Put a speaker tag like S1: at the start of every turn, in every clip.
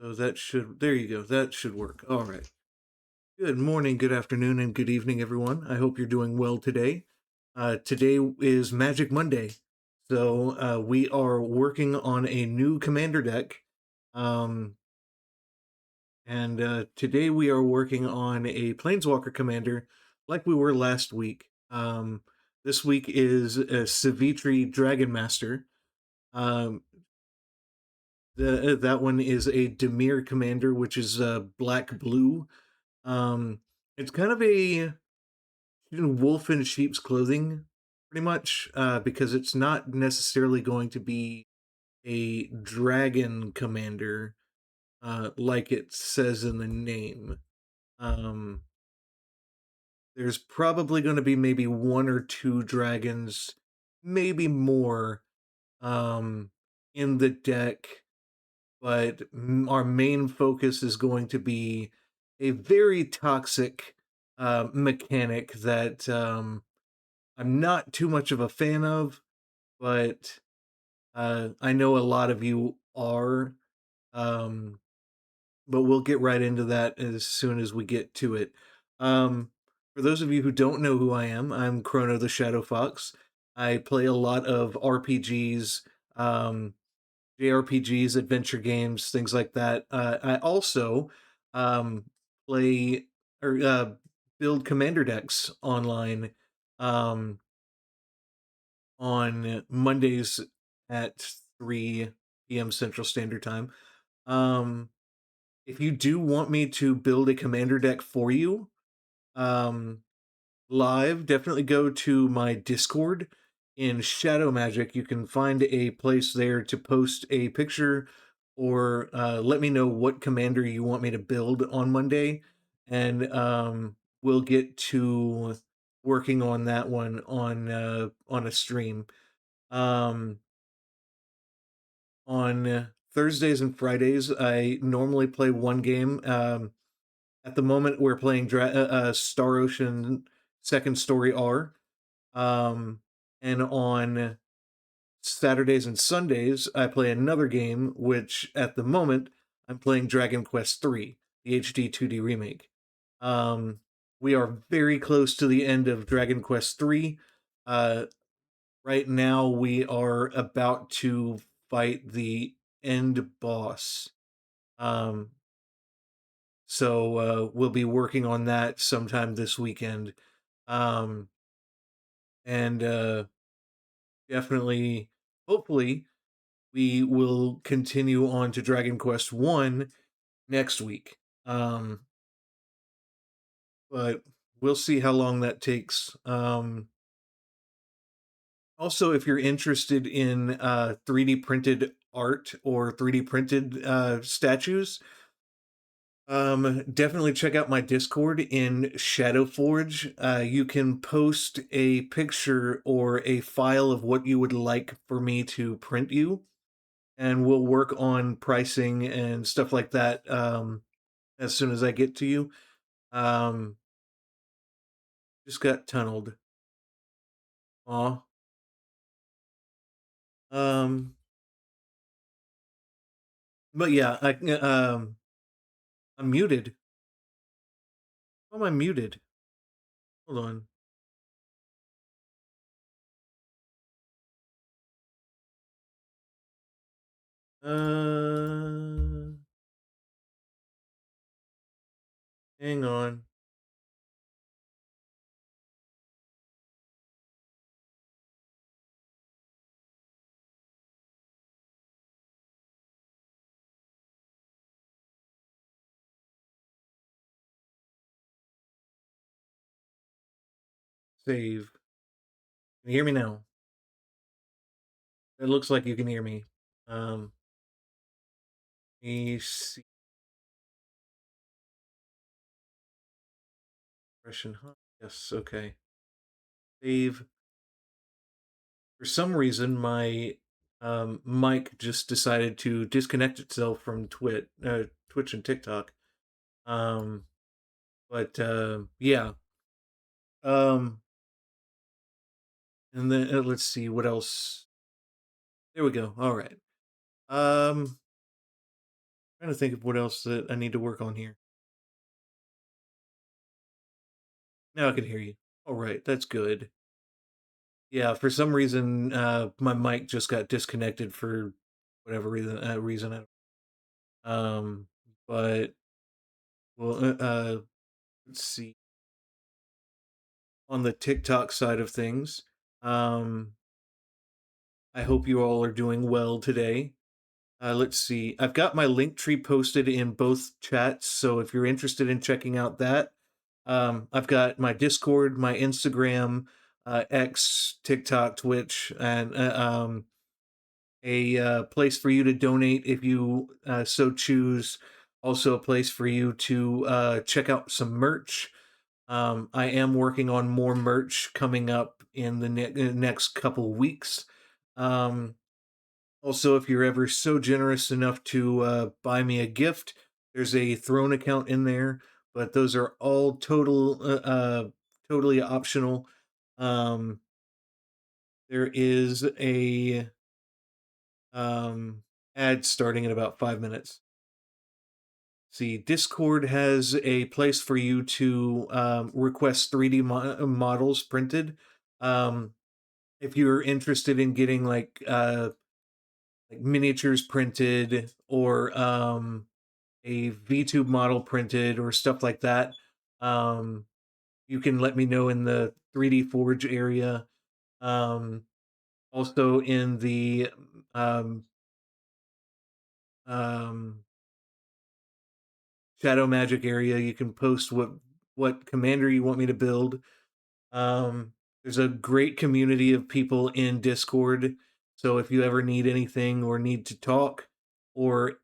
S1: So that should, there you go. That should work. All right. Good morning, good afternoon, and good evening, everyone. I hope you're doing well today. Today is Magic Monday. So we are working on a new commander deck. Um, and today we are working on a Planeswalker commander like we were last week. This week is a Sivitri Dragon Master. Um, that one is a Demir commander, which is black blue. Um, it's kind of a wolf in sheep's clothing, pretty much, because it's not necessarily going to be a dragon commander, like it says in the name. Um, there's probably going to be maybe one or two dragons, maybe more, um, in the deck, but our main focus is going to be a very toxic mechanic that I'm not too much of a fan of, but I know a lot of you are. Um, but we'll get right into that as soon as we get to it. Um, for those of you who don't know who I am, I'm Chrono the Shadow Fox. I play a lot of RPGs, um, JRPGs, adventure games, things like that. I also um, play or build commander decks online. Um, on Mondays at 3 p.m. Central Standard Time. Um, if you do want me to build a commander deck for you um, live, definitely go to my Discord in Shadow Magic. You can find a place there to post a picture or let me know what commander you want me to build on Monday, and we'll get to working on that one on a stream. Um, on Thursdays and Fridays, I normally play one game. At the moment, we're playing Star Ocean Second Story R. Um, and on Saturdays and Sundays, I play another game, which at the moment I'm playing Dragon Quest III, the HD 2D remake. Um, we are very close to the end of Dragon Quest III. Uh, Right now, we are about to fight the end boss. Um, so we'll be working on that sometime this weekend. Um, and definitely, hopefully, we will continue on to Dragon Quest 1 next week. But we'll see how long that takes. Also, if you're interested in 3D printed art or 3D printed statues, definitely check out my Discord in Shadowforge. You can post a picture or a file of what you would like for me to print you, and we'll work on pricing and stuff like that as soon as I get to you. Um, just got tunneled. Aw. Um, but yeah, I'm muted. Why am I muted? Hold on. Uh, Hang on. Save. Can you hear me now? It looks like you can hear me. Um, me see expression. Huh? Yes. Okay. Save. For some reason, my mic just decided to disconnect itself from Twitch and TikTok. Um, but yeah. Um, and then let's see what else. There we go. All right. Um, Trying to think of what else that I need to work on here. Now I can hear you. All right, that's good. Yeah, for some reason, my mic just got disconnected for whatever reason. Um, but well, let's see. On the TikTok side of things, um, I hope you all are doing well today. Let's see. I've got my link tree posted in both chats, so if you're interested in checking out that, I've got my Discord, my Instagram, X, TikTok, Twitch, and a place for you to donate if you so choose. Also, a place for you to check out some merch. I am working on more merch coming up in the next couple weeks. Um, Also, if you're ever so generous enough to buy me a gift, there's a Throne account in there, but those are all totally optional. Um, there is a ad starting in about 5 minutes. See, Discord has a place for you to request 3D models printed. Um, if you're interested in getting like miniatures printed or a VTube model printed or stuff like that, um, you can let me know in the 3D Forge area. Um, Also in the um, um, Shadow Magic area, you can post what commander you want me to build. Um, there's a great community of people in Discord, so if you ever need anything or need to talk or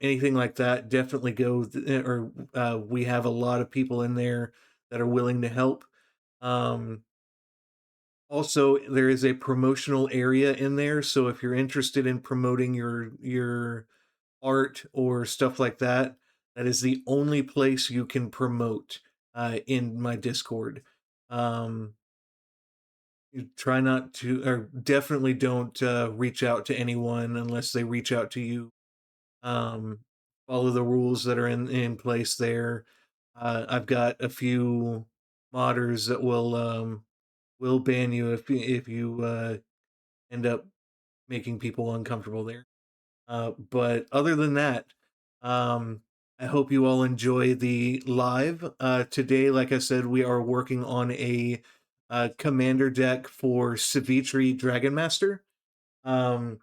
S1: anything like that, definitely go. Or we have a lot of people in there that are willing to help. Um, Also, there is a promotional area in there, so if you're interested in promoting your art or stuff like that, that is the only place you can promote in my Discord. Um, you try not to, or definitely don't reach out to anyone unless they reach out to you. Um, Follow the rules that are in place there. I've got a few modders that will ban you if you end up making people uncomfortable there. But other than that, um, I hope you all enjoy the live. Today, like I said, we are working on a commander deck for Sivitri Dragon Master. Um,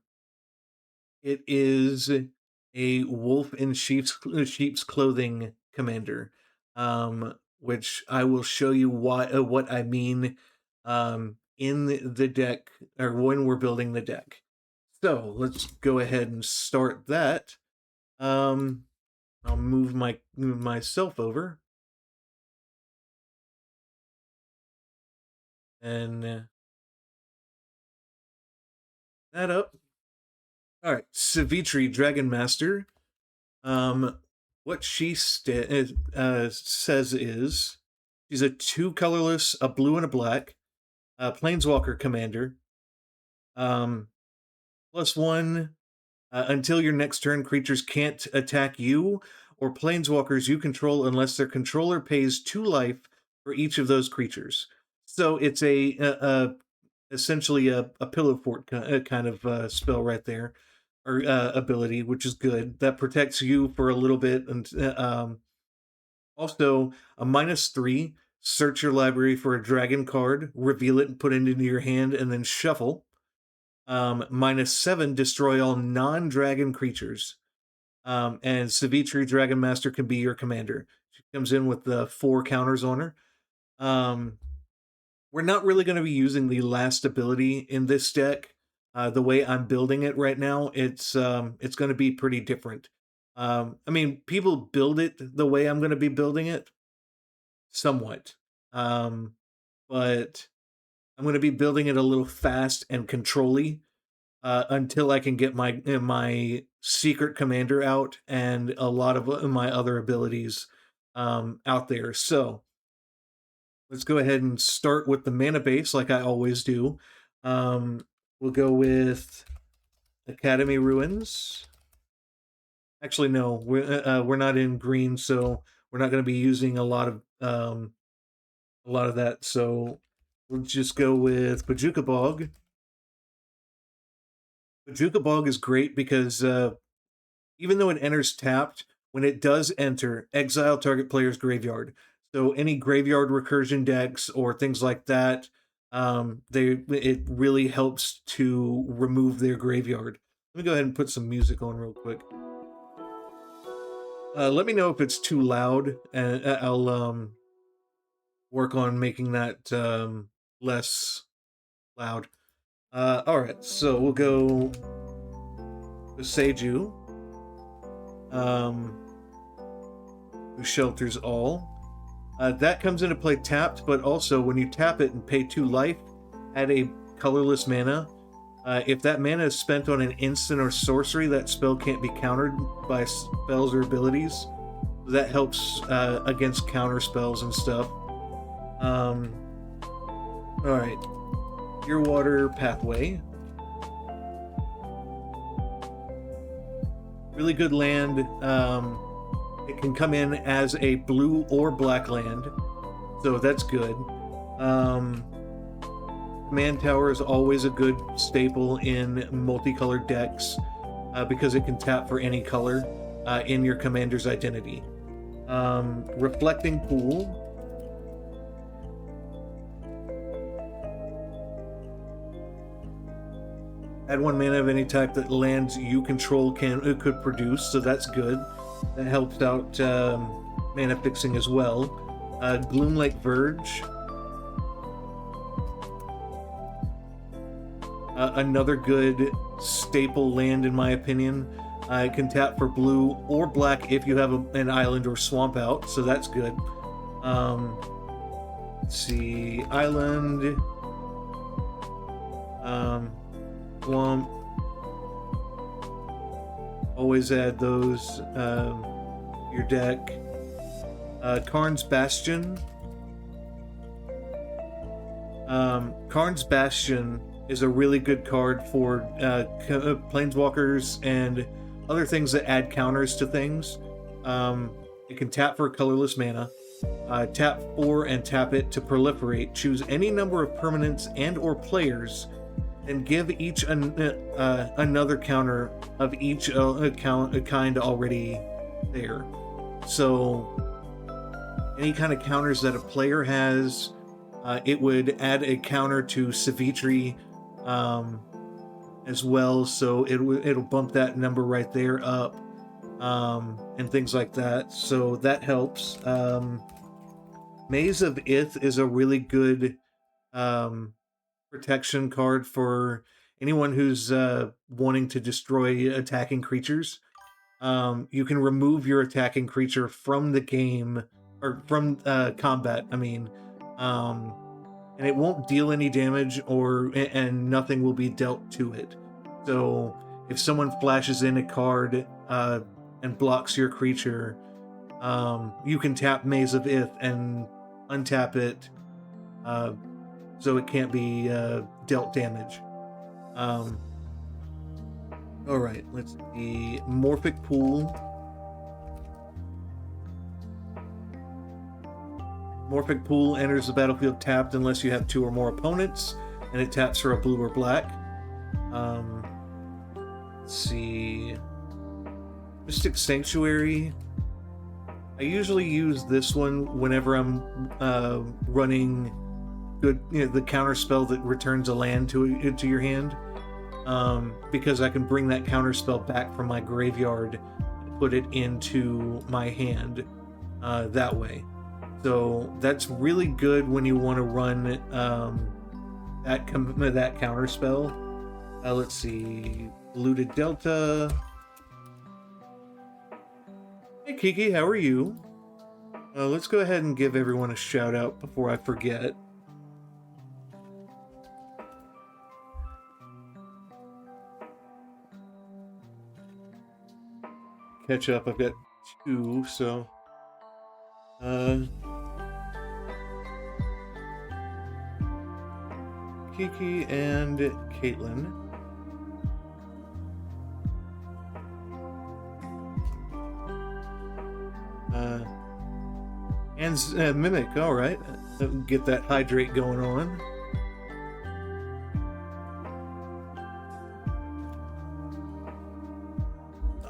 S1: it is a wolf in sheep's clothing commander, which I will show you what I mean in the deck or when we're building the deck. So let's go ahead and start that. Um, I'll move myself over and that up. All right, Savitri Dragon Master. Um, what she says is she's a two colorless, a blue and a black, planeswalker commander. Um, +1 until your next turn, creatures can't attack you or planeswalkers you control unless their controller pays 2 life for each of those creatures. So it's a essentially a pillow fort kind of spell right there, or ability, which is good. That protects you for a little bit, and also a -3. Search your library for a dragon card, reveal it, and put it into your hand, and then shuffle. -7. Destroy all non-dragon creatures. And Savitri Dragon Master can be your commander. She comes in with the 4 counters on her. Um, we're not really going to be using the last ability in this deck. The way I'm building it right now, it's going to be pretty different. I mean, people build it the way I'm going to be building it, somewhat, um, but I'm going to be building it a little fast and controlly until I can get my secret commander out and a lot of my other abilities out there. So let's go ahead and start with the mana base, like I always do. We'll go with Academy Ruins. Actually, no, we're not in green, so we're not going to be using a lot of that. So we'll just go with Bajuka Bog. Bajuka Bog is great because even though it enters tapped, when it does enter, exile target player's graveyard. So any graveyard recursion decks or things like that, it really helps to remove their graveyard. Let me go ahead and put some music on real quick. Let me know if it's too loud, and I'll work on making that less loud. All right, so we'll go to Seiju, um, who shelters all. That comes into play tapped, but also when you tap it and pay 2 life, add a colorless mana. If that mana is spent on an instant or sorcery, that spell can't be countered by spells or abilities. That helps against counter spells and stuff. Alright. Pure Water Pathway. Really good land. It can come in as a blue or black land, so that's good. Command Tower is always a good staple in multicolored decks because it can tap for any color in your commander's identity. Reflecting Pool. Add 1 mana of any type that lands you control could produce, so that's good. That helps out mana fixing as well. Gloomlake Verge. Another good staple land, in my opinion. It can tap for blue or black if you have an island or swamp out, so that's good. Let's see, island, swamp. Always add those your deck. Karn's Bastion. Karn's Bastion is a really good card for planeswalkers and other things that add counters to things. It can tap for colorless mana. Tap 4 and tap it to proliferate. Choose any number of permanents and or players and give each another counter of each kind already there. So any kind of counters that a player has, it would add a counter to Sivitri as well, so it'll bump that number right there up, and things like that. So that helps. Maze of Ith is a really good protection card for anyone who's wanting to destroy attacking creatures. You can remove your attacking creature from the game, or from combat, I mean, and it won't deal any damage, and nothing will be dealt to it. So if someone flashes in a card and blocks your creature, you can tap Maze of Ith and untap it, so it can't be dealt damage. Alright, let's see. Morphic Pool. Morphic Pool enters the battlefield tapped unless you have 2 or more opponents, and it taps for a blue or black. Let's see. Mystic Sanctuary. I usually use this one whenever I'm running the counter spell that returns a land to your hand, because I can bring that counter spell back from my graveyard and put it into my hand that way. So that's really good when you want to run that counter spell. Let's see, Looted Delta. Hey Kiki, how are you? Let's go ahead and give everyone a shout out before I forget. Catch up, I've got 2, so Kiki and Caitlin. mine's Mimic. All right. Get that hydrate going on.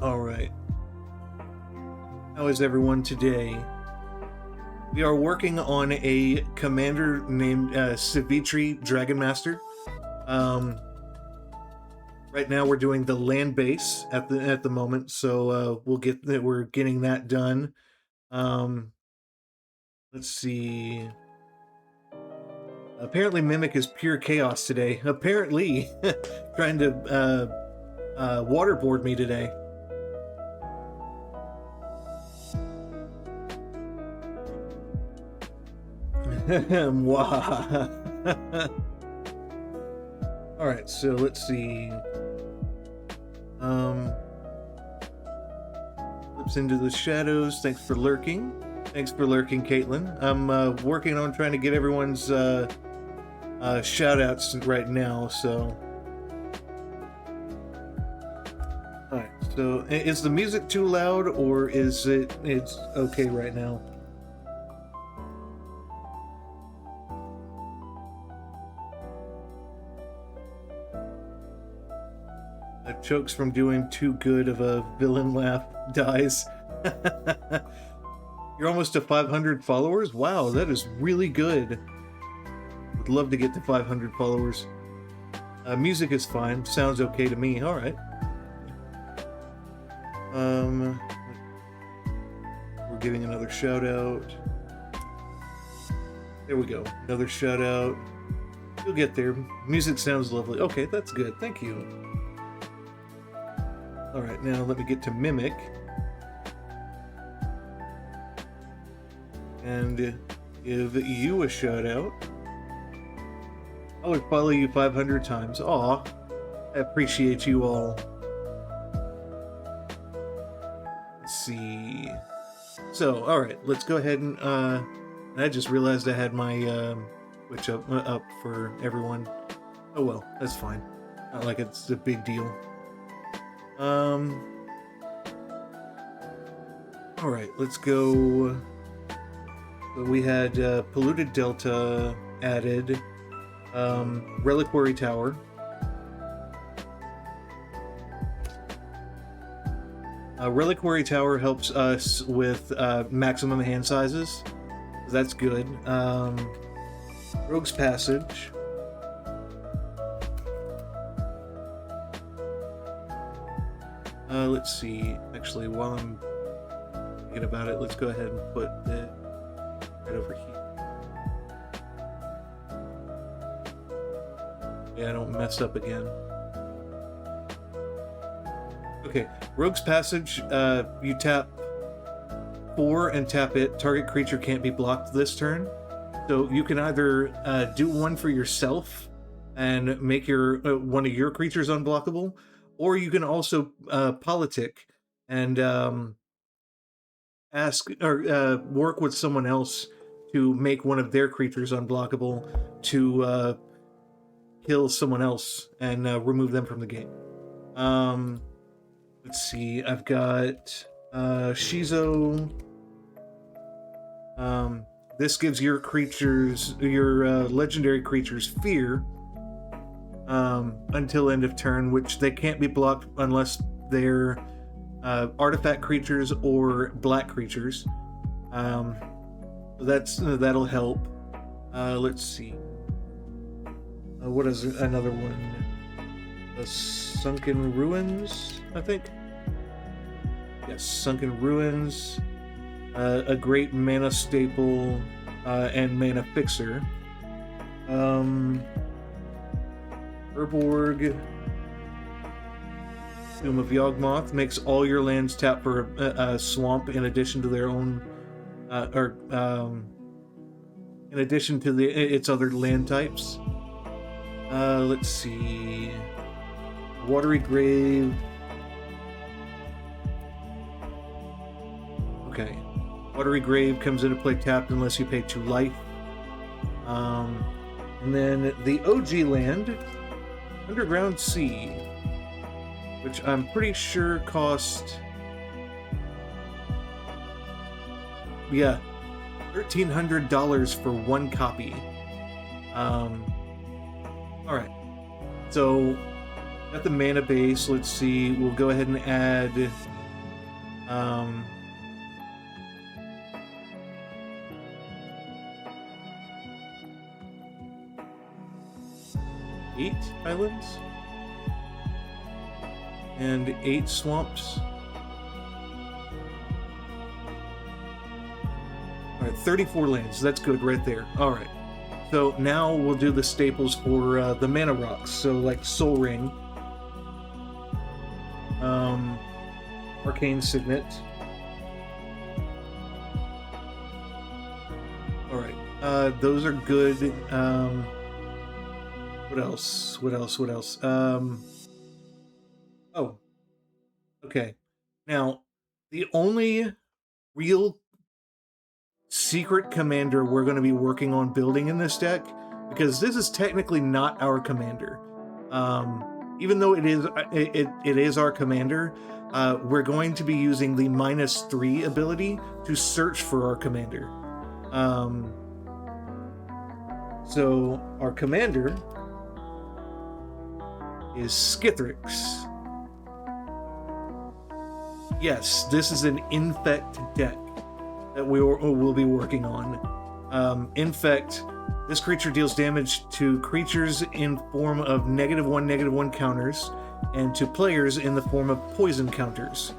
S1: All right. How is everyone today? We are working on a commander named Sivitri Dragon Master. Right now we're doing the land base at the moment, so we're getting that done. Let's see. Apparently Mimic is pure chaos today. Apparently trying to waterboard me today. Alright, so let's see. Flips into the shadows. Thanks for lurking. Thanks for lurking, Caitlin. I'm working on trying to get everyone's shout-outs right now, so... Alright, so is the music too loud, or is it's okay right now? Chokes from doing too good of a villain laugh dies. You're almost to 500 followers? Wow, that is really good. Would love to get to 500 followers. Music is fine. Sounds okay to me. Alright. We're giving another shout out. There we go. Another shout out. You'll get there. Music sounds lovely. Okay, that's good. Thank you. Alright, now let me get to Mimic. And give you a shout out. I would follow you 500 times. Aw, I appreciate you all. Let's see. So, alright, let's go ahead and, I just realized I had my, Twitch up for everyone. Oh well, that's fine. Not like it's a big deal. Alright, let's go. So we had Polluted Delta added, Reliquary Tower. Reliquary Tower helps us with maximum hand sizes. So that's good. Rogue's Passage. Let's see. Actually, while I'm thinking about it, let's go ahead and put it right over here. Yeah, I don't mess up again. Okay, Rogue's Passage. You tap 4 and tap it. Target creature can't be blocked this turn. So you can either do one for yourself and make your one of your creatures unblockable, or you can also politic and ask or work with someone else to make one of their creatures unblockable to kill someone else and remove them from the game. Let's see, I've got Shizo. This gives your creatures, your legendary creatures, fear until end of turn, which they can't be blocked unless they're artifact creatures or black creatures. That'll help. Let's see. What is another one? Sunken Ruins, I think. Yes, Sunken Ruins. A great mana staple and mana fixer. Urborg. Tomb of Yawgmoth makes all your lands tap for a swamp in addition to their own, in addition to its other land types. Let's see. Watery Grave. Okay. Watery Grave comes into play tapped unless you pay 2 life. And then the OG land, Underground Sea, which I'm pretty sure cost... Yeah, $1,300 for one copy. All right. So got the mana base. Let's see. We'll go ahead and add. 8 islands and 8 swamps. All right, 34 lands. That's good right there. All right. So now we'll do the staples for the mana rocks. So like Soul Ring, Arcane Signet. All right, those are good. What else? What else? Oh, okay. Now, the only real secret commander we're going to be working on building in this deck, because this is technically not our commander. Even though it is our commander, we're going to be using the -3 ability to search for our commander. So our commander is Skithrix. Yes, this is an Infect deck that we'll be working on. Infect, this creature deals damage to creatures in form of -1/-1 counters, and to players in the form of poison counters.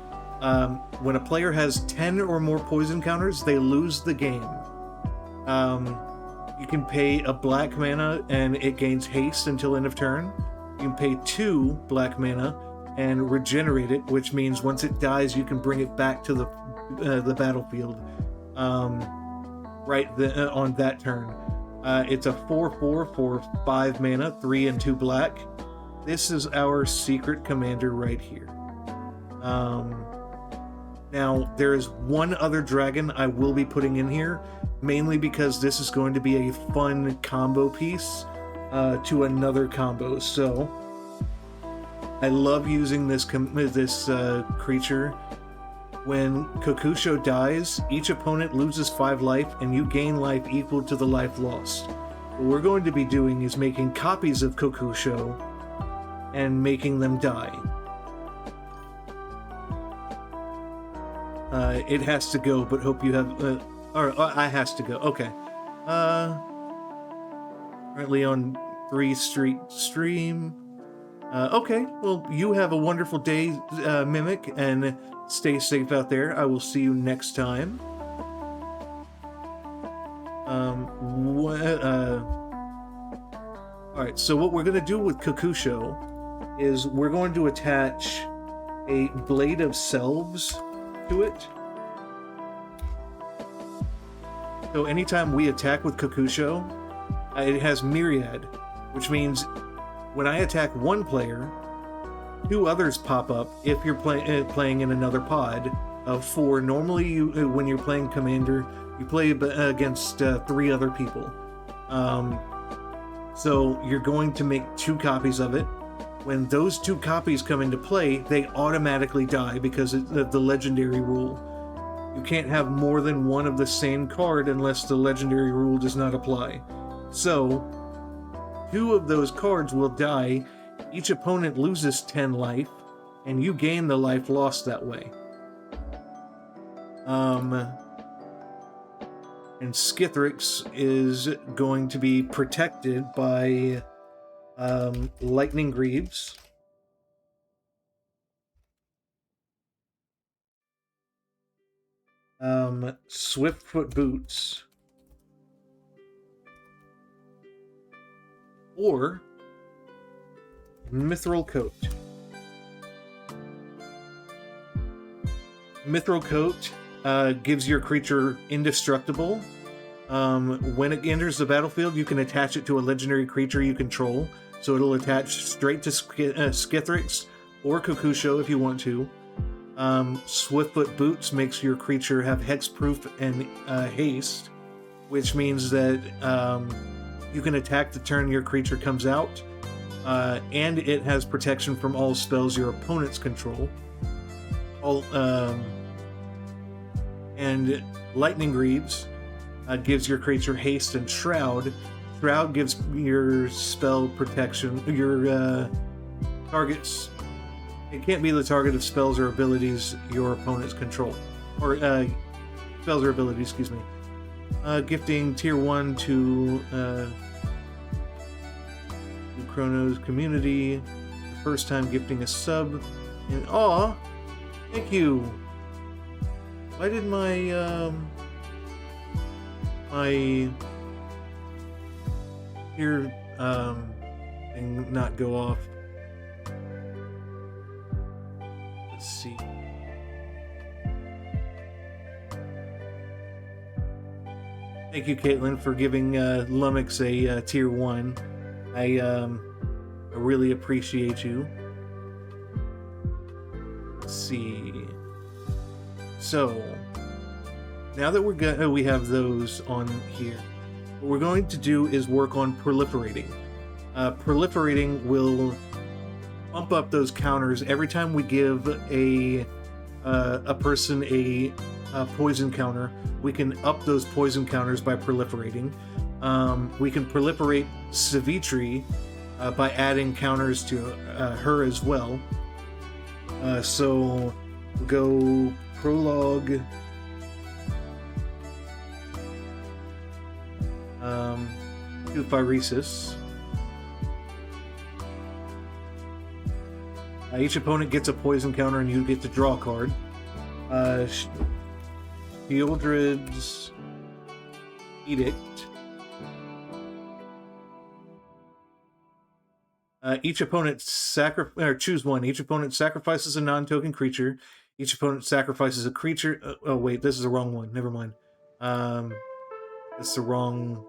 S1: When a player has 10 or more poison counters, they lose the game. You can pay a black mana and it gains haste until end of turn. You can pay 2 black mana and regenerate it, which means once it dies, you can bring it back to the battlefield on that turn. It's a 4/4 for 5 mana, 3 and 2 black. This is our secret commander right here. Now, there is one other dragon I will be putting in here, mainly because this is going to be a fun combo piece to another combo. So I love using this creature. When Kokusho dies, each opponent loses 5 life and you gain life equal to the life lost. What we're going to be doing is making copies of Kokusho and making them die. It has to go, but hope you have... I has to go. Okay. Currently on 3 Street stream. Okay, well, you have a wonderful day, Mimic, and stay safe out there. I will see you next time. Alright, so what we're going to do with Kokusho is we're going to attach a Blade of Selves to it. So anytime we attack with Kokusho, it has Myriad, which means when I attack one player, 2 others pop up if you're playing in another pod of 4. Normally, when you're playing Commander, you play against 3 other people. So you're going to make 2 copies of it. When those 2 copies come into play, they automatically die because of the legendary rule. You can't have more than 1 of the same card unless the legendary rule does not apply. So 2 of those cards will die. Each opponent loses 10 life, and you gain the life lost that way. And Skithrix is going to be protected by Lightning Greaves. Swiftfoot Boots. Or Mithril Coat. Mithril Coat gives your creature indestructible. When it enters the battlefield, you can attach it to a legendary creature you control. So it'll attach straight to Skithrix or Kokusho if you want to. Swiftfoot Boots makes your creature have hexproof and haste, which means that you can attack the turn your creature comes out. And it has protection from all spells your opponents control. And Lightning Greaves gives your creature haste and shroud. Shroud gives your spell protection. Your targets. It can't be the target of spells or abilities your opponents control, or spells or abilities. Excuse me. Gifting tier 1 to Chrono's community. The first time gifting a sub. And aw, thank you. Why did my my here thing not go off? Let's see. Thank you, Caitlin, for giving Lummox a tier 1. I really appreciate you. Let's see. So, now that we have those on here, what we're going to do is work on proliferating. Proliferating will bump up those counters every time we give a person a poison counter. We can up those poison counters by proliferating. We can proliferate Sivitri by adding counters to her as well. So we'll go prologue. To Phyresis. Each opponent gets a poison counter and you get to draw a card. Shieldred's Edict. Each opponent choose one. Each opponent sacrifices a non-token creature. Each opponent sacrifices a creature. Oh wait, this is the wrong one. Never mind. It's the wrong.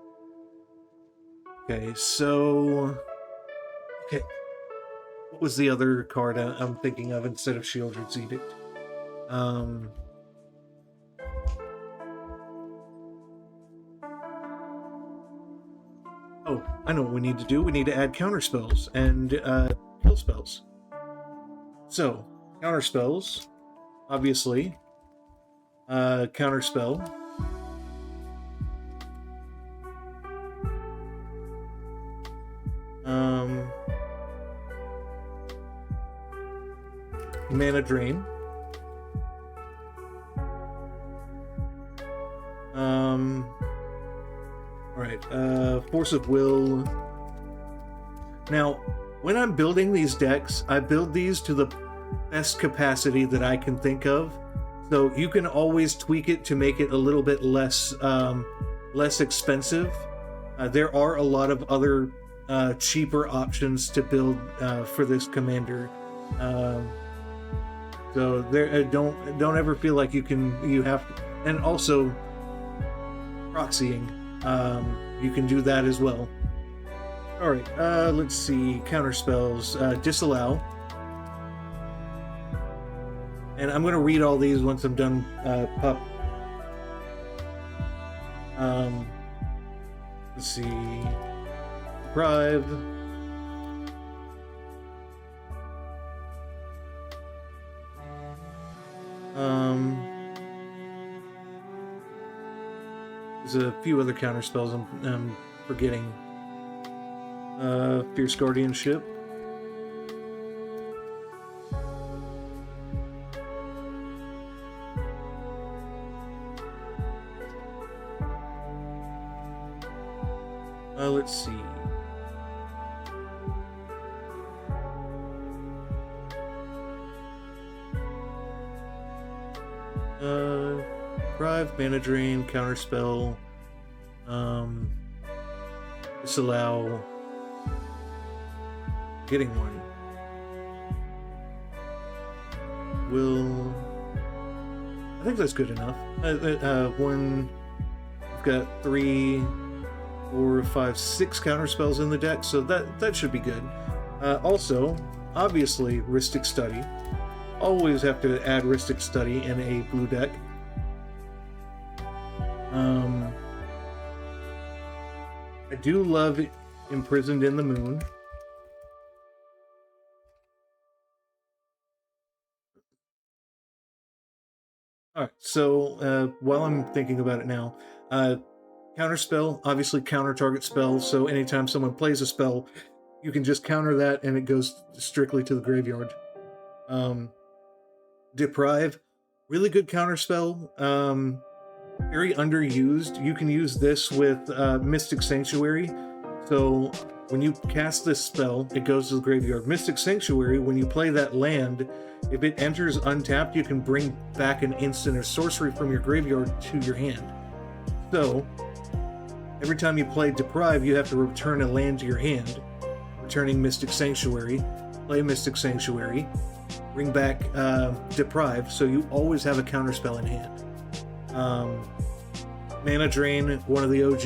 S1: Okay, so okay. What was the other card I'm thinking of instead of Shieldred's Edict? Oh, I know what we need to do. We need to add counter spells and kill spells. So, counter spells, obviously. Counter spell. Mana Drain. Alright, Force of Will. Now, when I'm building these decks, I build these to the best capacity that I can think of. So you can always tweak it to make it a little bit less expensive. There are a lot of other cheaper options to build for this commander. So there, don't ever feel like you have to, and also proxying. You can do that as well. All right, let's see. Counter spells. Disallow. And I'm going to read all these once I'm done, pup. Let's see. Deprive. There's a few other counter spells I'm forgetting. Fierce Guardianship. Let's see. Deprive, Mana Drain, Counterspell, Disallow, getting one. Will, I think that's good enough. When we've got 3, 4, 5, 6 counterspells in the deck, so that should be good. Also, obviously, Rhystic Study. Always have to add Rhystic Study in a blue deck. I do love Imprisoned in the Moon. Alright, so while I'm thinking about it now, Counterspell, obviously counter target spell, so anytime someone plays a spell, you can just counter that and it goes strictly to the graveyard. Deprive, really good counterspell. Very underused. You can use this with Mystic Sanctuary. So when you cast this spell, it goes to the graveyard. Mystic Sanctuary, when you play that land, if it enters untapped, you can bring back an instant or sorcery from your graveyard to your hand. So every time you play Deprive, you have to return a land to your hand, returning Mystic Sanctuary, play Mystic Sanctuary, bring back Deprive, so you always have a counterspell in hand. Mana Drain, one of the OG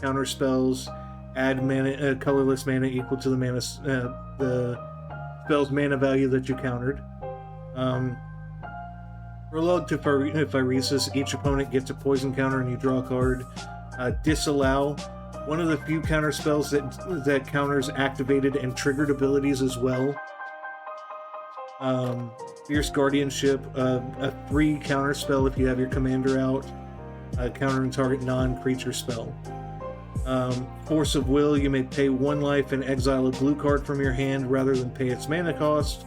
S1: counter spells. Add mana, colorless mana equal to the spell's mana value that you countered. Prologue to Phyresis, each opponent gets a poison counter and you draw a card. Disallow, one of the few counter spells that counters activated and triggered abilities as well. Fierce Guardianship, a free counter spell if you have your commander out, countering target non-creature spell. Force of Will, you may pay 1 life and exile a blue card from your hand rather than pay its mana cost,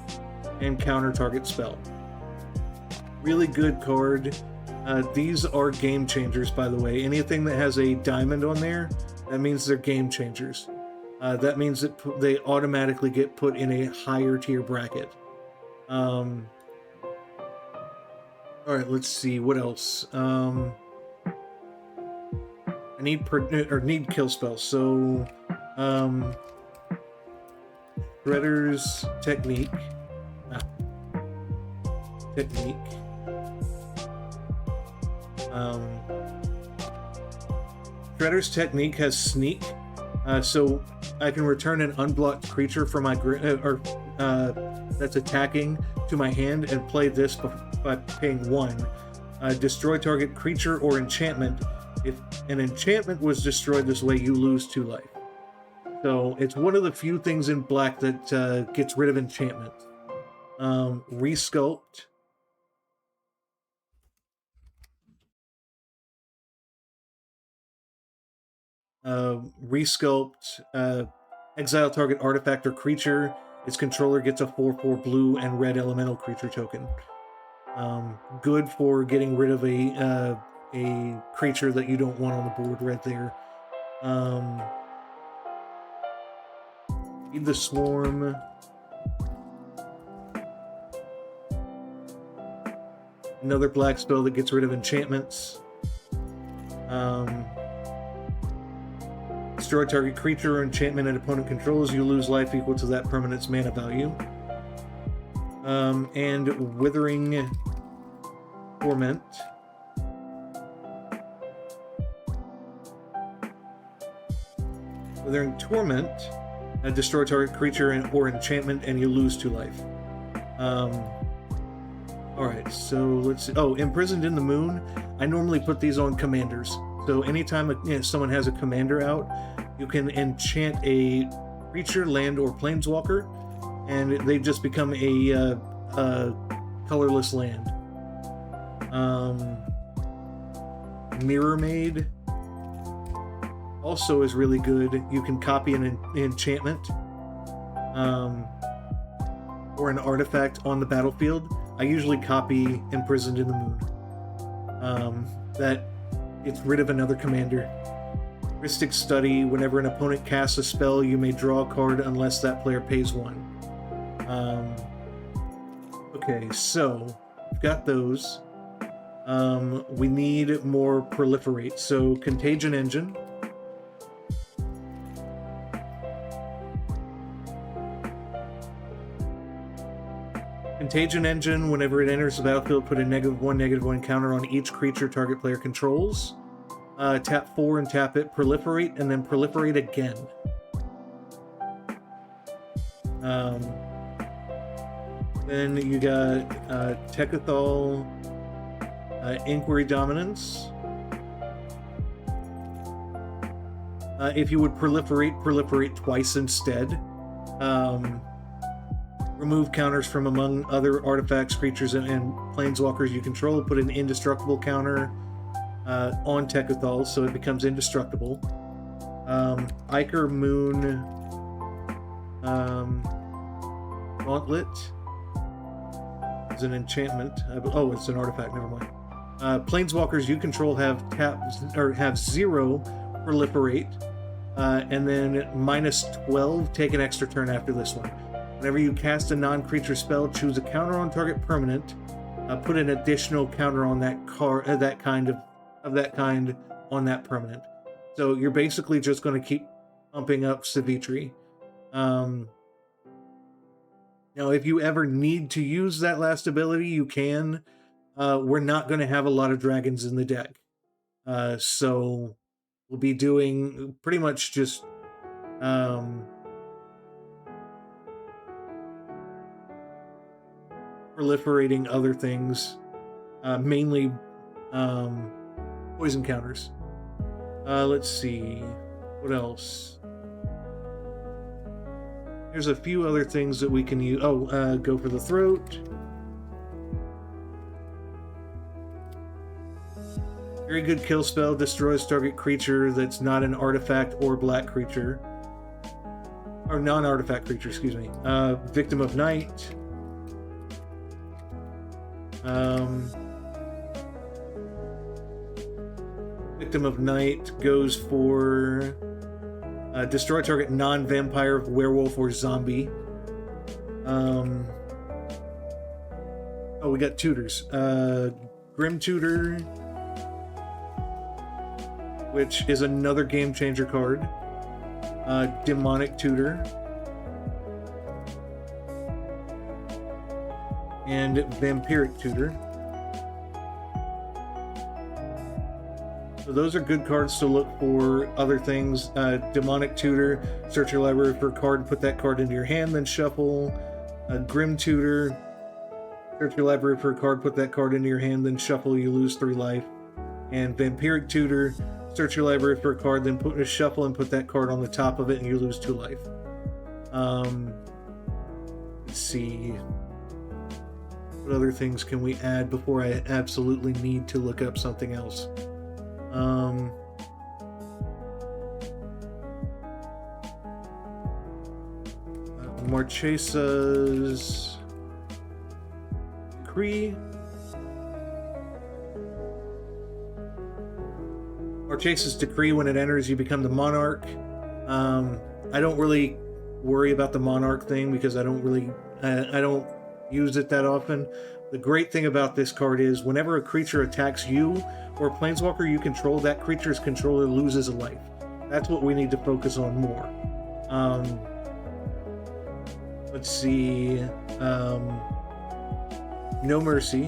S1: and counter target spell. Really good card. These are game changers, by the way. Anything that has a diamond on there, that means they're game changers. That means that they automatically get put in a higher tier bracket. Alright, let's see, what else? I need kill spells, so Shredder's Technique. Shredder's Technique has Sneak, so I can return an unblocked creature from my that's attacking to my hand and play this by paying 1. Destroy target creature or enchantment. If an enchantment was destroyed this way, you lose 2 life. So it's one of the few things in black that gets rid of enchantment. Resculpt. Exile target artifact or creature. Its controller gets a 4/4 blue and red elemental creature token. Good for getting rid of a creature that you don't want on the board right there. Feed the Swarm. Another black spell that gets rid of enchantments. Destroy target creature or enchantment an opponent controls. You lose life equal to that permanent's mana value. And Withering Torment. Withering Torment, destroy target creature or enchantment, and you lose 2 life. Alright, so let's see. Oh, Imprisoned in the Moon. I normally put these on commanders. So anytime someone has a commander out, you can enchant a creature, land, or planeswalker, and they just become a colorless land. Mirror Maid also is really good. You can copy an enchantment or an artifact on the battlefield. I usually copy Imprisoned in the Moon. That gets rid of another commander. Mystic Study, whenever an opponent casts a spell, you may draw a card unless that player pays 1. Okay, so we've got those. We need more Proliferate. So Contagion Engine. Contagion Engine, whenever it enters the battlefield, put a -1/-1 counter on each creature target player controls. Tap 4 and tap it, Proliferate, and then Proliferate again. Then you got Tekethal, Inquiry Dominance. If you would proliferate twice instead. Remove counters from among other artifacts, creatures, and planeswalkers you control. Put an indestructible counter. on Tekethal, so it becomes indestructible. Iker Moon Gauntlet is an enchantment. Oh, it's an artifact. Never mind. Planeswalkers you control have 0 proliferate, and then -12. Take an extra turn after this one. Whenever you cast a non-creature spell, choose a counter on target permanent. Put an additional counter on that that kind on that permanent. So you're basically just going to keep pumping up Sivitri. Now, if you ever need to use that last ability, you can. We're not going to have a lot of dragons in the deck. So we'll be doing pretty much just proliferating other things, mainly poison counters. Let's see, what else? There's a few other things that we can use. Go for the throat. Very good kill spell, destroys target creature that's not an artifact or black creature. Or non-artifact creature, excuse me. Victim of Night. Victim of Night goes for destroy target non-vampire, werewolf, or zombie. We got tutors. Grim Tutor, which is another game changer card. Demonic Tutor. And Vampiric Tutor. So those are good cards to look for. Other things, Demonic Tutor, search your library for a card, put that card into your hand, then shuffle. Grim Tutor, search your library for a card, put that card into your hand, then shuffle, you lose 3 life. And Vampiric Tutor, search your library for a card, then put a shuffle and put that card on the top of it, and you lose 2 life. Let's see. What other things can we add before I absolutely need to look up something else? Marchesa's Decree. Marchesa's Decree, when it enters, you become the Monarch. I don't really worry about the Monarch thing because I don't use it that often. The great thing about this card is whenever a creature attacks you or a planeswalker you control, that creature's controller loses a life. That's what we need to focus on more. Let's see. No Mercy.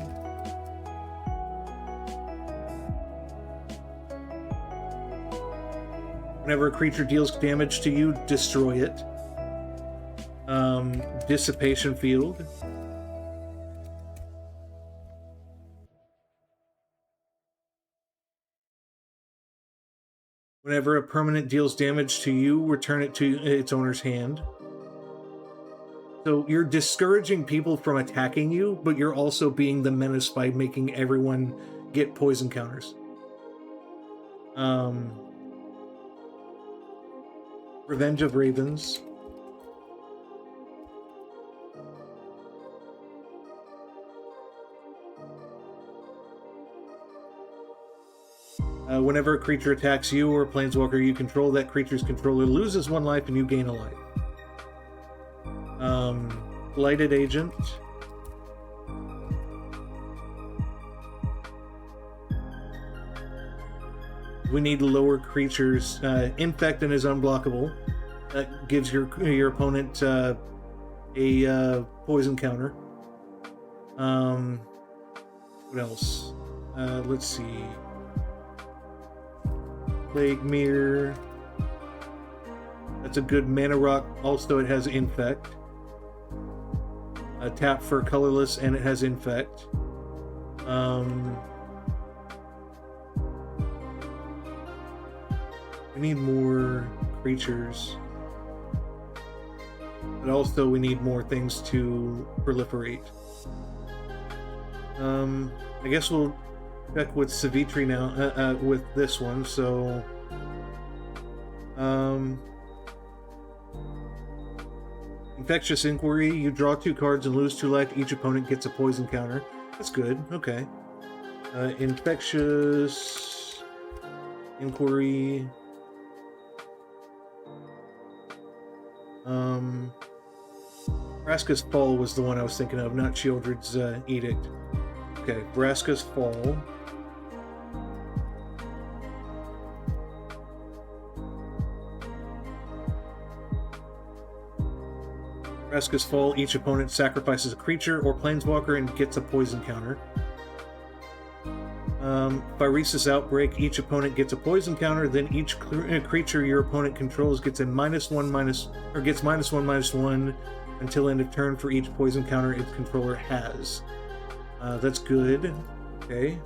S1: Whenever a creature deals damage to you, destroy it. Dissipation Field. Whenever a permanent deals damage to you, return it to its owner's hand. So you're discouraging people from attacking you, but you're also being the menace by making everyone get poison counters. Revenge of Ravens. Whenever a creature attacks you or a planeswalker you control, that creature's controller loses 1 life and you gain a life. Blighted Agent. We need lower creatures. Infectant is unblockable. That gives your opponent a poison counter. What else? Let's see. Plague Mirror. That's a good mana rock. Also, it has Infect. Tap for colorless, and it has Infect. We need more creatures. But also, we need more things to proliferate. I guess we'll check with Sivitri now, with this one, so... Infectious Inquiry, you draw 2 cards and lose 2 life. Each opponent gets a poison counter. That's good, okay. Infectious Inquiry... Vraska's Fall was the one I was thinking of, not Shieldred's Edict. Okay, Vraska's Fall. Vraska's Fall, each opponent sacrifices a creature or planeswalker and gets a poison counter. Phyresis Outbreak, each opponent gets a poison counter, then each creature your opponent controls gets a gets -1/-1 until end of turn for each poison counter its controller has. That's good. Okay.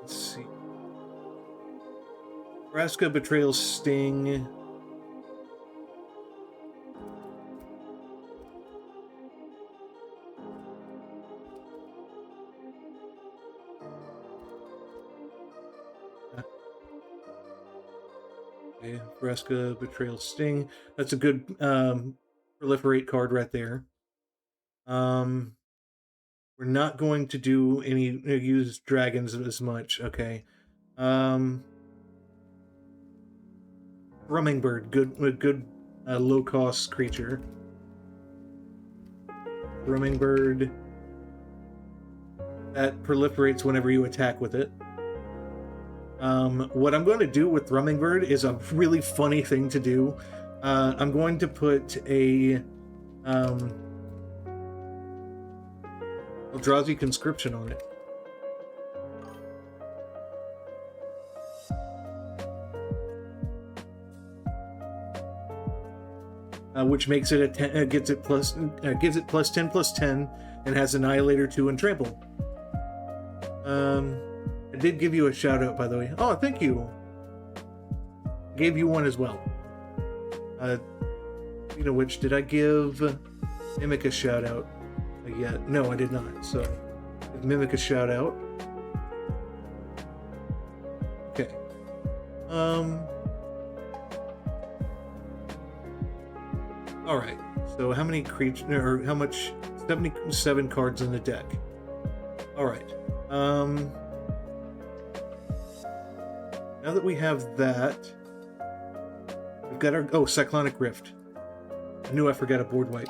S1: Let's see. Vraska Betrayal Sting. Okay, Vraska Betrayal Sting. That's a good proliferate card right there. We're not going to do any use dragons as much. Okay. Rummingbird, good low cost creature. Rummingbird that proliferates whenever you attack with it. What I'm going to do with Rummingbird is a really funny thing to do. I'm going to put a Eldrazi Conscription on it. Which makes it a 10, gives it +10/+10, and has Annihilator 2 and Trample. I did give you a shout out, by the way. Oh, thank you. Gave you one as well. Speaking of which, did I give Mimic a shout out yet? No, I did not. So, give Mimic a shout out. Okay. All right. So, how many creatures, or how much? 77 cards in the deck. All right. Now that we have that, we've got our Cyclonic Rift. I knew I forgot a board wipe.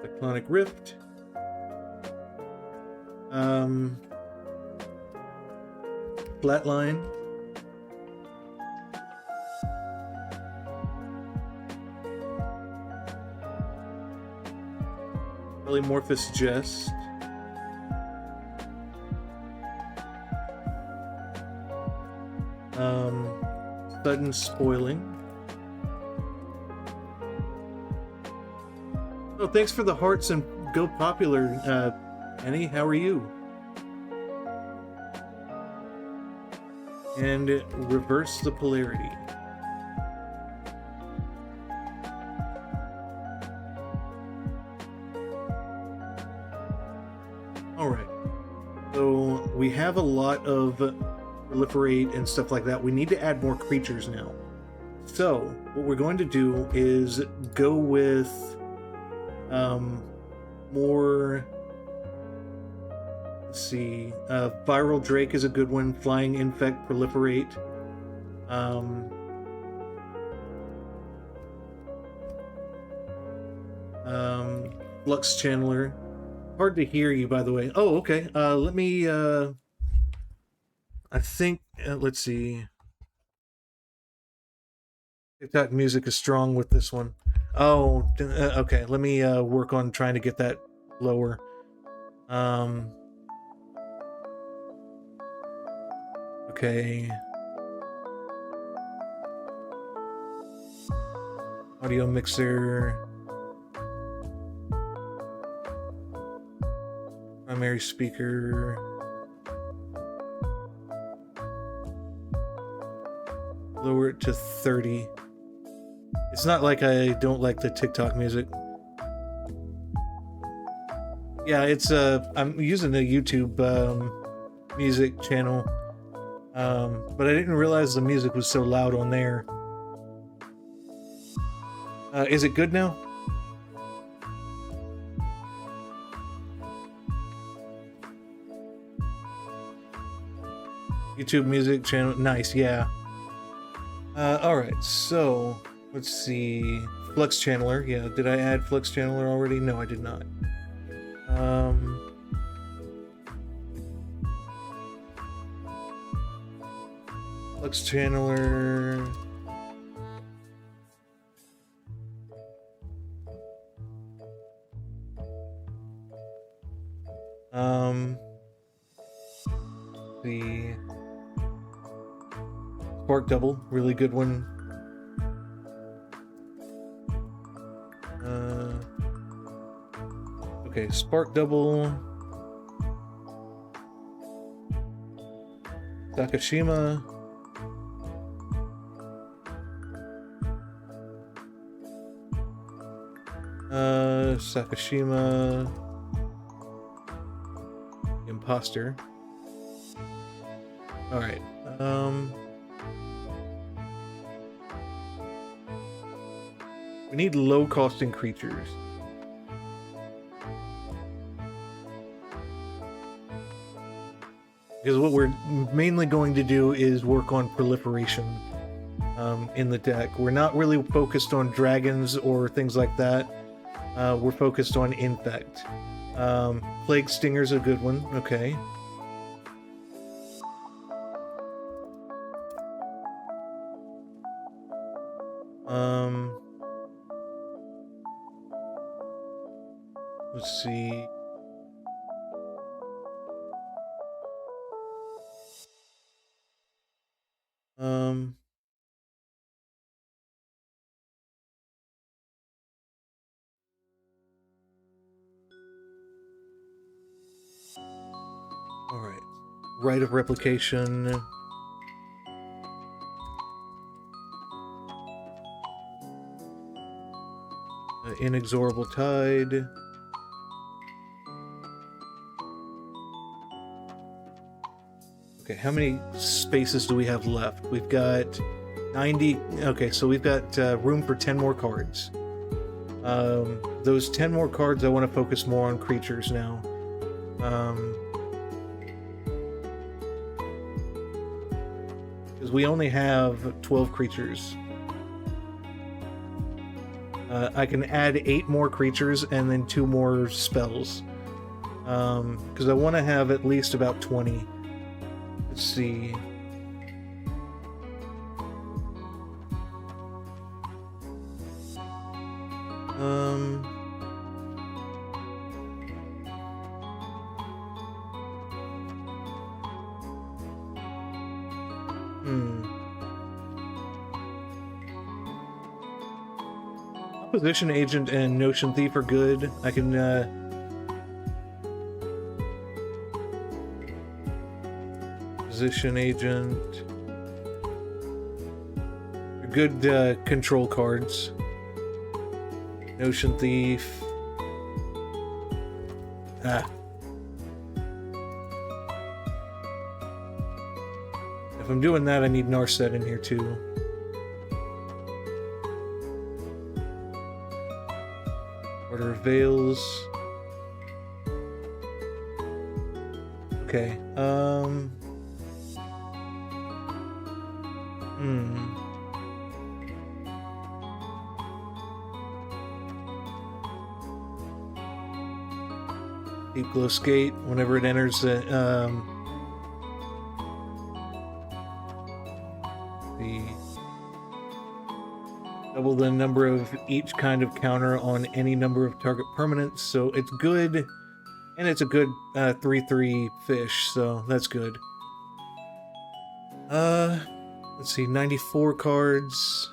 S1: Cyclonic Rift. Flatline. Polymorphous Jest. Sudden Spoiling. Oh, thanks for the hearts and go popular, Annie. How are you? And Reverse the Polarity. Alright. So we have a lot of proliferate and stuff like that. We need to add more creatures now. So what we're going to do is go with more. Let's see. Viral Drake is a good one. Flying Infect, Proliferate. Flux Channeler. Hard to hear you, by the way. Oh, okay. Let me. I think. Let's see. TikTok music is strong with this one. Oh, okay. Let me work on trying to get that lower. Okay. Audio mixer. Primary speaker. Lower it to 30. It's not like I don't like the TikTok music. Yeah, it's I'm using a YouTube music channel, but I didn't realize the music was so loud on there. Is it good now? YouTube music channel, nice, yeah. Alright, so, let's see. Flux Channeler, yeah, did I add Flux Channeler already? No, I did not. Flux Channeler... the Spark Double, really good one. Okay, Spark Double. Takashima. Sakashima. Imposter. Alright, we need low-costing creatures. Because what we're mainly going to do is work on proliferation in the deck. We're not really focused on dragons or things like that. We're focused on infect. Plague Stinger's a good one, okay. Let's see. Alright. Rite of Replication. Inexorable Tide. Okay, how many spaces do we have left? We've got 90... Okay, so we've got room for 10 more cards. Those 10 more cards, I want to focus more on creatures now. Because we only have 12 creatures. I can add 8 more creatures and then 2 more spells. Because I want to have at least about 20. Let's see. Opposition Agent and Notion Thief are good. I can, Opposition Agent. Good, control cards. Notion Thief. Ah. If I'm doing that, I need Narset in here, too. Order of Veils. Okay, Deep Glow Skate, whenever it enters the double the number of each kind of counter on any number of target permanents, so it's good, and it's a good 3/3 fish, so that's good. Let's see, 94 cards.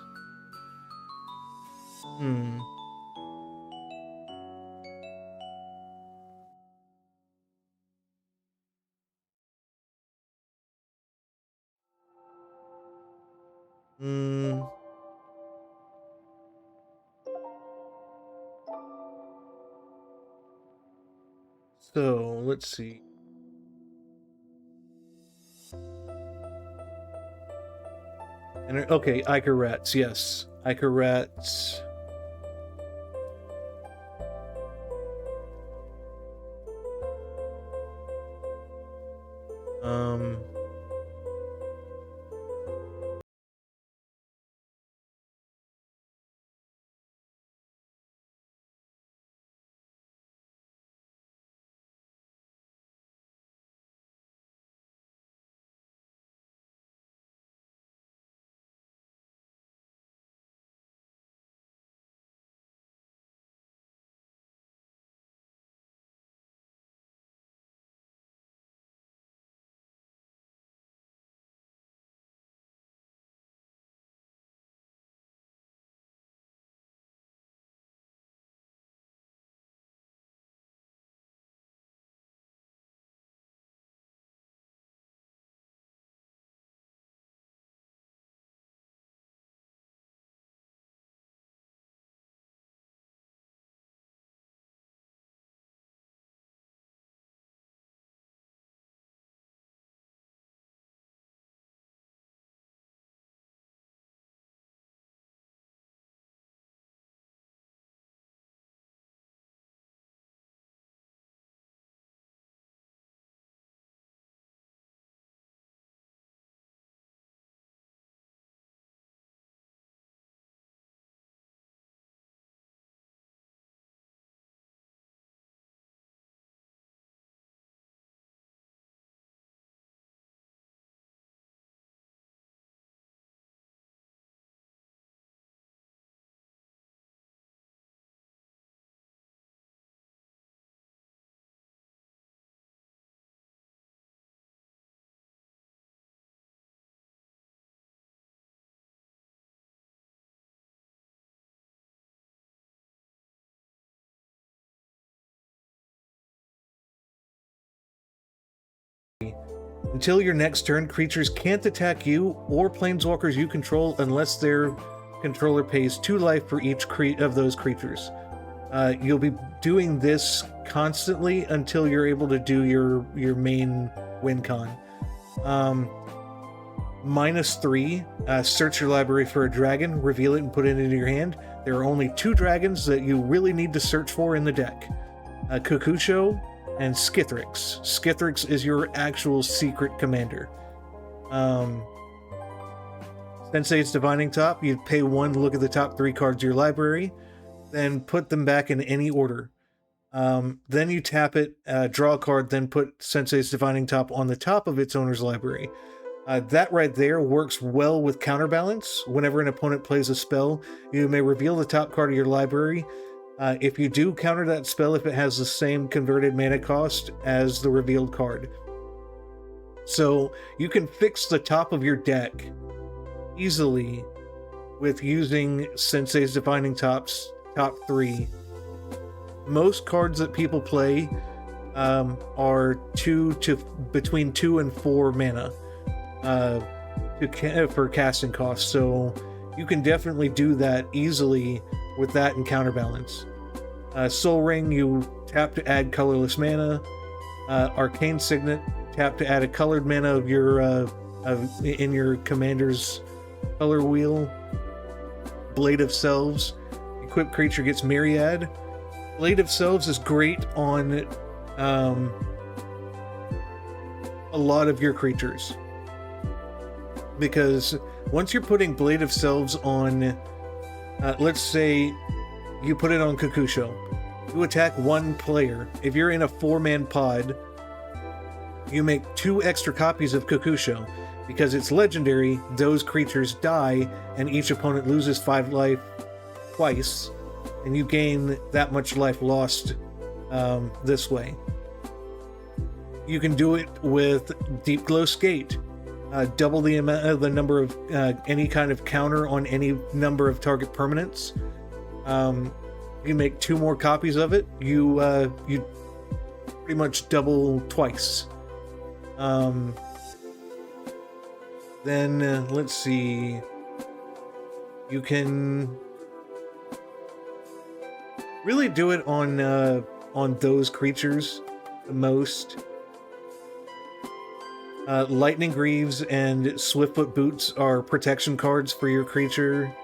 S1: So, let's see. And, okay, Iker Rats, yes. Iker Rats. Until your next turn, creatures can't attack you or planeswalkers you control unless their controller pays 2 life for each of those creatures. You'll be doing this constantly until you're able to do your main win con. -3, search your library for a dragon, reveal it, and put it into your hand. There are only 2 dragons that you really need to search for in the deck. Kukusho and Skithrix. Skithrix is your actual secret commander. Sensei's Divining Top, you pay 1 to look at the top 3 cards of your library, then put them back in any order. Then you tap it, draw a card, then put Sensei's Divining Top on the top of its owner's library. That right there works well with Counterbalance. Whenever an opponent plays a spell, you may reveal the top card of your library. If you do counter that spell, if it has the same converted mana cost as the revealed card. So you can fix the top of your deck easily with using Sensei's Defining Top's top 3. Most cards that people play are between 2 and 4 mana for casting costs. So you can definitely do that easily with that and Counterbalance. Soul Ring, you tap to add colorless mana. Arcane Signet, tap to add a colored mana of your in your commander's color wheel. Blade of Selves, equipped creature gets Myriad. Blade of Selves is great on a lot of your creatures, because once you're putting Blade of Selves on, let's say you put it on Kukusho, you attack 1 player. If you're in a 4-man pod, you make 2 extra copies of Kukusho. Because it's legendary, those creatures die, and each opponent loses 5 life twice, and you gain that much life lost this way. You can do it with Deep Glow Skate. Double the number of any kind of counter on any number of target permanents. You make 2 more copies of it. You pretty much double twice. Then let's see. You can really do it on those creatures. the most. Lightning Greaves and Swiftfoot Boots are protection cards for your creature.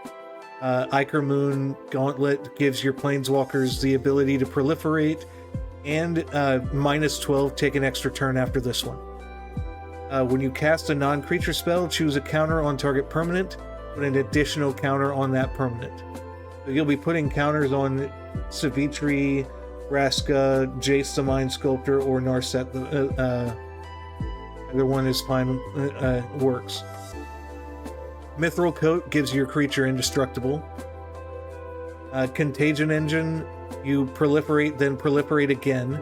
S1: Ichor Moon Gauntlet gives your planeswalkers the ability to proliferate, and -12, take an extra turn after this one. When you cast a non-creature spell, choose a counter on target permanent, put an additional counter on that permanent. So you'll be putting counters on Sivitri, Vraska, Jace the Mind Sculptor, or Narset. Either one is fine, works. Mithril Coat gives your creature indestructible. Contagion Engine, you proliferate, then proliferate again.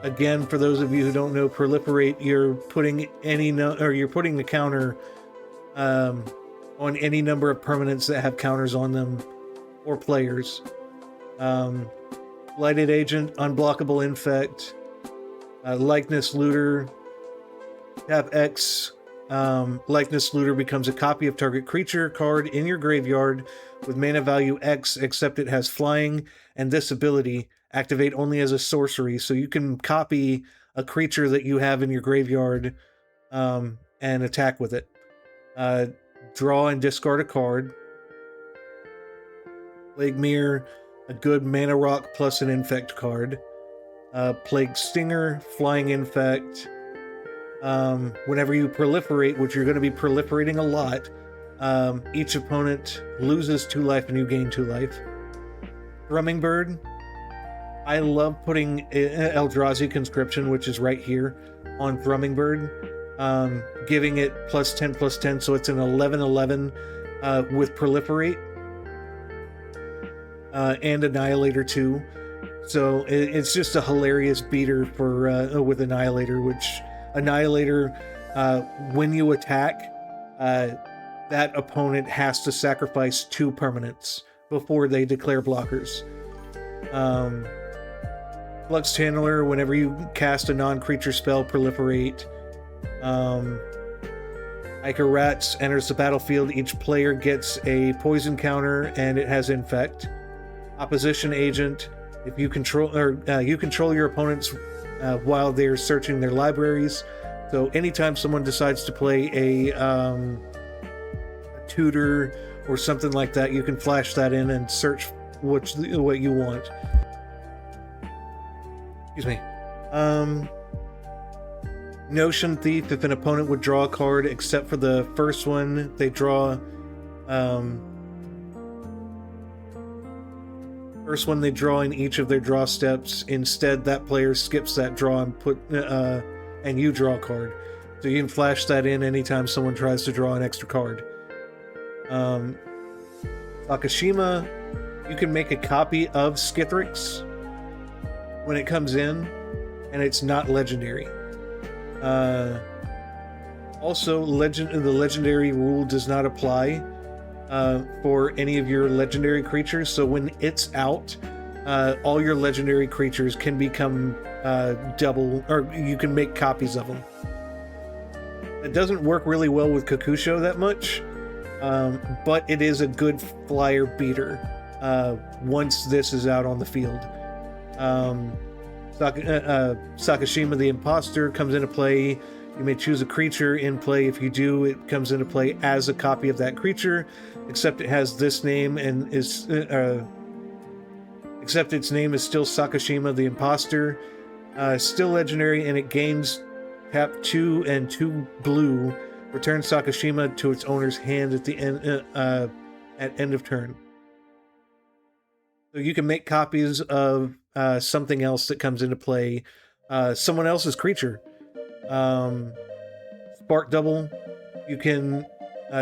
S1: Again, for those of you who don't know, proliferate, you're putting you're putting the counter on any number of permanents that have counters on them, or players. Lighted Agent, Unblockable Infect, Likeness Looter, tap X. Likeness Looter becomes a copy of target creature card in your graveyard with mana value X, except it has flying, and this ability activate only as a sorcery, so you can copy a creature that you have in your graveyard and attack with it. Draw and discard a card. Plague Mirror, a good mana rock plus an infect card. Plague Stinger, Flying Infect. Whenever you proliferate, which you're going to be proliferating a lot, each opponent loses 2 life and you gain 2 life. Thrumming Bird. I love putting Eldrazi Conscription, which is right here, on Thrumming Bird, giving it +10/+10, so it's an 11/11 with Proliferate, and Annihilator too. So it's just a hilarious beater for with Annihilator, which Annihilator, when you attack, that opponent has to sacrifice 2 permanents before they declare blockers. Flux Channeler, whenever you cast a non-creature spell, proliferate. Ichor Rats enters the battlefield. Each player gets a poison counter, and it has infect. Opposition Agent, if you control you control your opponents while they're searching their libraries. So anytime someone decides to play a tutor or something like that, you can flash that in and search what you want. Excuse me. Notion Thief, if an opponent would draw a card, except for the first one, they draw first one they draw in each of their draw steps. Instead, that player skips that draw and and you draw a card. So you can flash that in anytime someone tries to draw an extra card. Takashima, you can make a copy of Skithrix when it comes in, and it's not legendary. Also, the legendary rule does not apply for any of your legendary creatures, so when it's out, all your legendary creatures can become double, or you can make copies of them. It doesn't work really well with Kakusho that much, but it is a good flyer beater once this is out on the field. Sakashima the Imposter comes into play. You may choose a creature in play. If you do, it comes into play as a copy of that creature, except it has this name and is except its name is still Sakashima the Imposter. Still legendary, and it gains tap 2 and 2 blue. Return Sakashima to its owner's hand at the end at end of turn. So you can make copies of something else that comes into play, someone else's creature. Spark Double, you can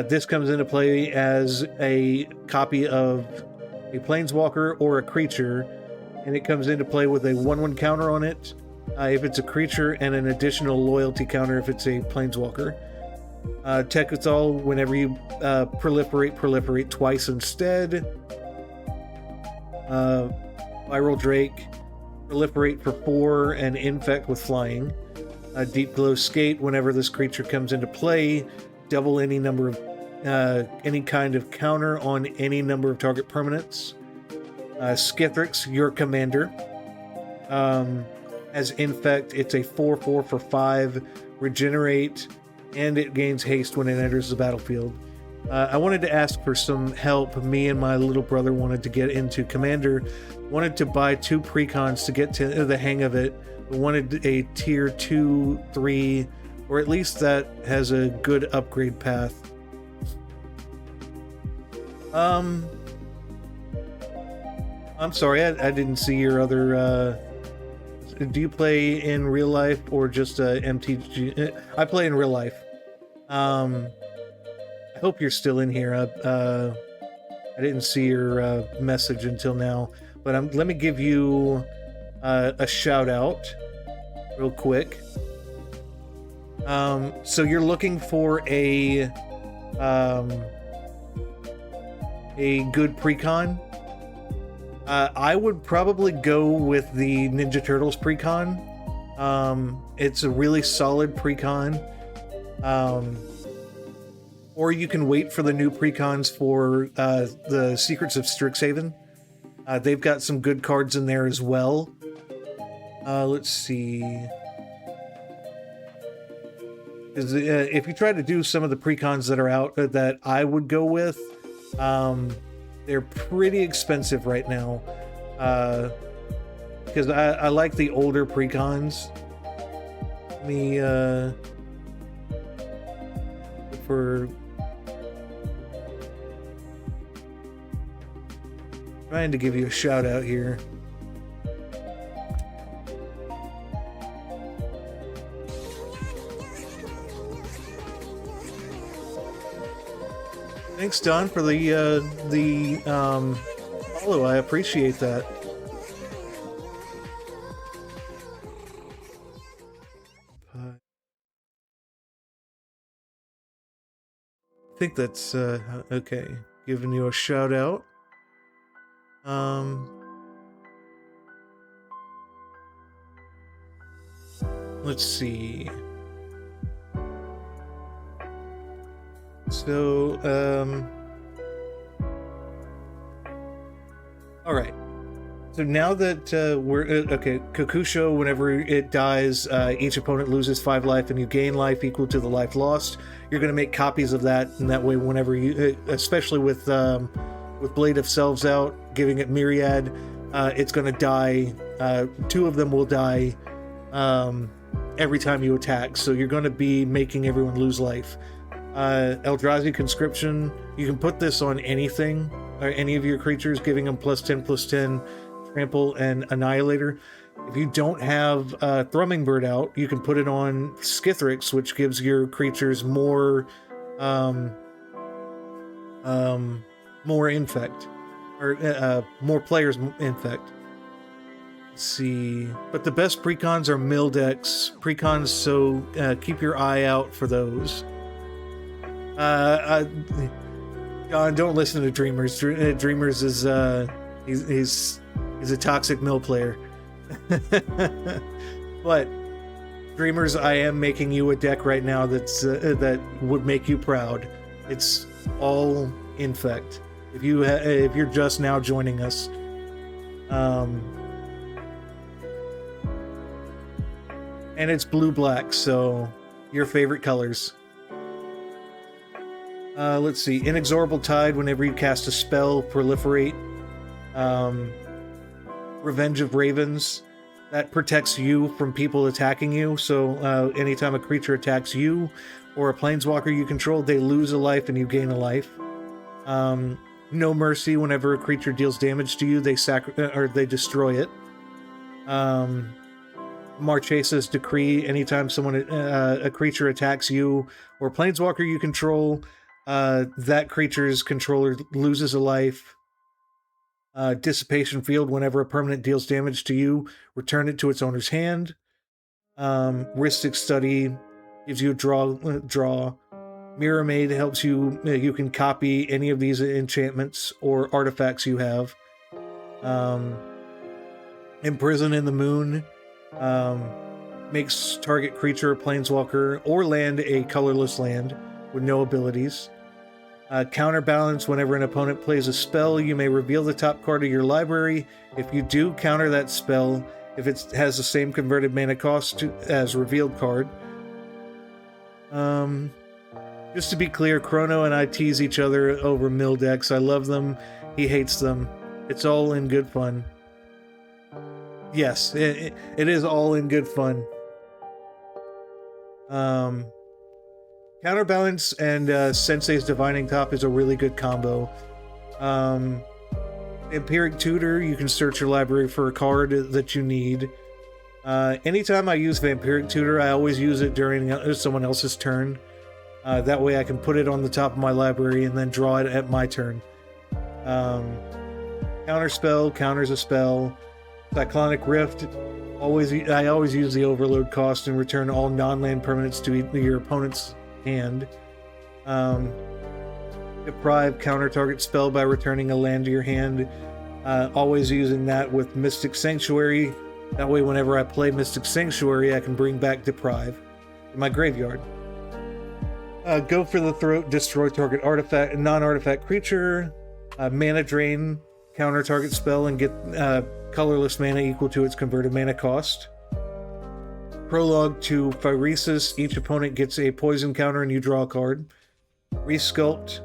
S1: this comes into play as a copy of a planeswalker or a creature, and it comes into play with a 1/1 counter on it if it's a creature, and an additional loyalty counter if it's a planeswalker. Tekethal, whenever you proliferate twice instead. Viral Drake, proliferate for 4 and infect with flying. Deep Glow Skate, whenever this creature comes into play, double any number of any kind of counter on any number of target permanents. Skithrix, your commander, has Infect. It's a 4/4 for 5, regenerate, and it gains haste when it enters the battlefield. I wanted to ask for some help. Me and my little brother wanted to get into Commander, wanted to buy 2 precons to get to the hang of it, but wanted a tier 2, 3, or at least that has a good upgrade path. I'm sorry, I didn't see your other, do you play in real life or just MTG? I play in real life. I hope you're still in here. I didn't see your message until now, but let me give you a shout out real quick. So you're looking for a good precon. I would probably go with the Ninja Turtles precon. It's a really solid precon. Or you can wait for the new precons for the Secrets of Strixhaven. They've got some good cards in there as well. Let's see. If you try to do some of the precons that are out that I would go with, they're pretty expensive right now. Because I like the older precons. Let me for trying to give you a shout out here. Thanks, Don, for the follow. I appreciate that. I think that's okay. Giving you a shout out. Let's see. So, all right. So now that we're okay, Kokusho, whenever it dies, each opponent loses 5 life, and you gain life equal to the life lost. You're going to make copies of that, and that way, whenever you, especially with Blade of Selves out, giving it Myriad, it's going to die. 2 of them will die every time you attack. So you're going to be making everyone lose life. Eldrazi Conscription, you can put this on anything, or any of your creatures, giving them +10/+10, Trample, and Annihilator. If you don't have Thrumming Bird out, you can put it on Skithrix, which gives your creatures more infect, or more players infect. Let's see, but the best precons are mill decks precons, so keep your eye out for those. John, don't listen to Dreamers. Dreamers is he's a toxic mill player. But Dreamers, I am making you a deck right now that's that would make you proud. It's all infect. If you're just now joining us, and it's blue-black, so your favorite colors. Let's see. Inexorable Tide, whenever you cast a spell, proliferate. Revenge of Ravens, that protects you from people attacking you. So anytime a creature attacks you or a planeswalker you control, they lose a life and you gain a life. No Mercy, whenever a creature deals damage to you, they destroy it. Marchesa's Decree, anytime a creature attacks you or planeswalker you control, that creature's controller loses a life. Dissipation Field, whenever a permanent deals damage to you, return it to its owner's hand. Rhystic Study gives you a draw. Mirror Maid helps you, you can copy any of these enchantments or artifacts you have. Imprison in the Moon makes target creature, planeswalker, or land a colorless land with no abilities. Counterbalance, whenever an opponent plays a spell, you may reveal the top card of your library. If you do, counter that spell if it has the same converted mana cost as revealed card. Just to be clear, Chrono and I tease each other over mill decks. I love them. He hates them. It's all in good fun. Yes, it is all in good fun. Counterbalance and Sensei's Divining Top is a really good combo. Empiric Tutor, you can search your library for a card that you need. Anytime I use Vampiric Tutor, I always use it during someone else's turn. That way I can put it on the top of my library and then draw it at my turn. Counterspell, counters a spell. Cyclonic Rift, I always use the overload cost and return all non-land permanents to your opponent's hand. Deprive, counter target spell by returning a land to your hand. Always using that with Mystic Sanctuary. That way whenever I play Mystic Sanctuary, I can bring back Deprive in my graveyard. Go for the Throat, destroy target artifact, non-artifact creature. Mana Drain, counter target spell and get colorless mana equal to its converted mana cost. Prologue to Phyresis, each opponent gets a poison counter and you draw a card. Resculpt,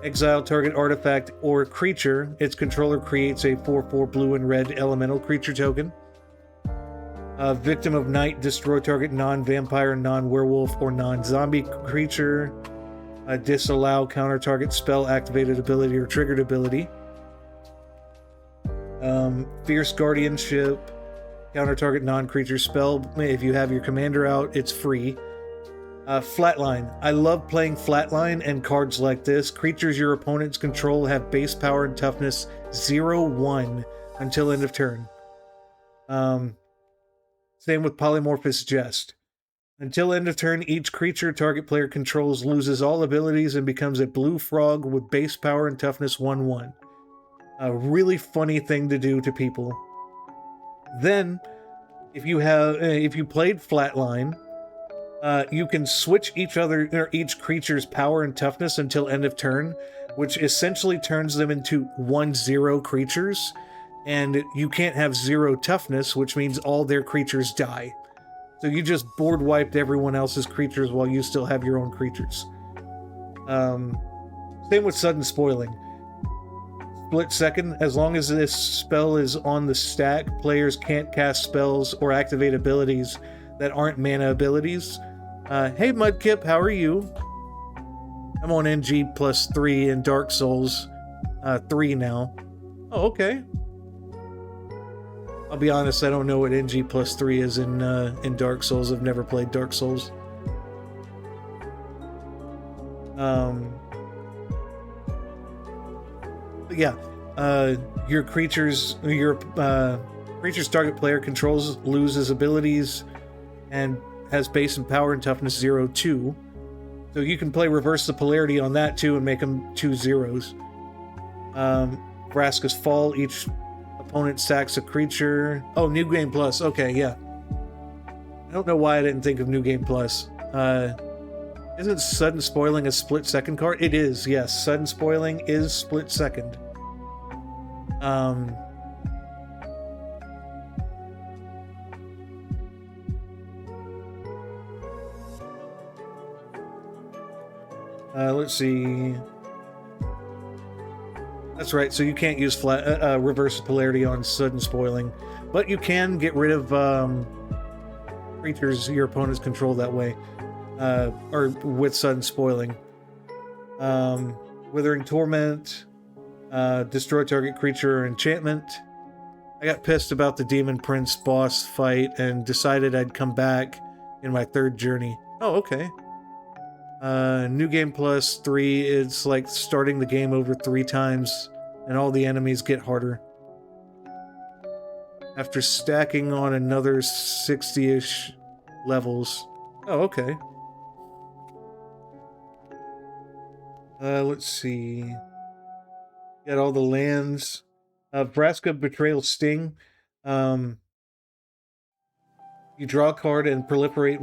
S1: exile target artifact or creature. Its controller creates a 4/4 blue and red elemental creature token. Victim of Night, destroy target non-vampire, non-werewolf, or non-zombie creature. Disallow counter target spell activated ability or triggered ability. Fierce Guardianship, counter target non-creature spell. If you have your commander out, it's free. Flatline. I love playing Flatline and cards like this. Creatures your opponents control have base power and toughness 0/1 until end of turn. Same with Polymorphous Jest. Until end of turn, each creature target player controls loses all abilities and becomes a blue frog with base power and toughness 1/1. A really funny thing to do to people. Then, if you played Flatline, you can switch each creature's power and toughness until end of turn, which essentially turns them into 1/0 creatures. And you can't have 0 toughness, which means all their creatures die. So you just board wiped everyone else's creatures while you still have your own creatures. Same with Sudden Spoiling. Split Second, as long as this spell is on the stack, players can't cast spells or activate abilities that aren't mana abilities. Hey Mudkip, how are you? I'm on NG +3 in Dark Souls 3 now. Oh, okay. I'll be honest, I don't know what NG +3 is in Dark Souls. I've never played Dark Souls. But yeah, your creature's target player controls loses abilities and has base and power and toughness 0/2. So you can play Reverse the Polarity on that too and make them 2 zeros. Vraska's Fall, each opponent sacks a creature. Oh, New Game Plus. Okay, yeah. I don't know why I didn't think of New Game Plus. Isn't Sudden Spoiling a split second card? It is, yes. Sudden Spoiling is split second. Let's see. That's right, so you can't use Reverse Polarity on Sudden Spoiling, but you can get rid of creatures your opponents control that way, or with Sudden Spoiling. Withering Torment, destroy target creature or enchantment. I got pissed about the Demon Prince boss fight and decided I'd come back in my third journey. Oh, okay. New Game Plus 3, it's like starting the game over 3 times, and all the enemies get harder. After stacking on another 60-ish levels. Oh, okay. Let's see. Got all the lands. Vraska Betrayal Sting. You draw a card and proliferate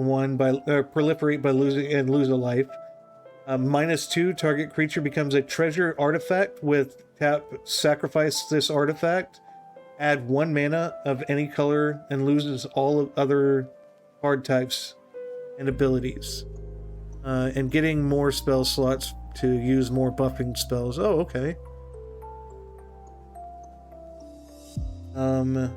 S1: by lose a life. -2, target creature becomes a treasure artifact with tap, sacrifice this artifact. add 1 mana of any color and loses all of other card types and abilities. And getting more spell slots to use more buffing spells. Oh, okay. Let's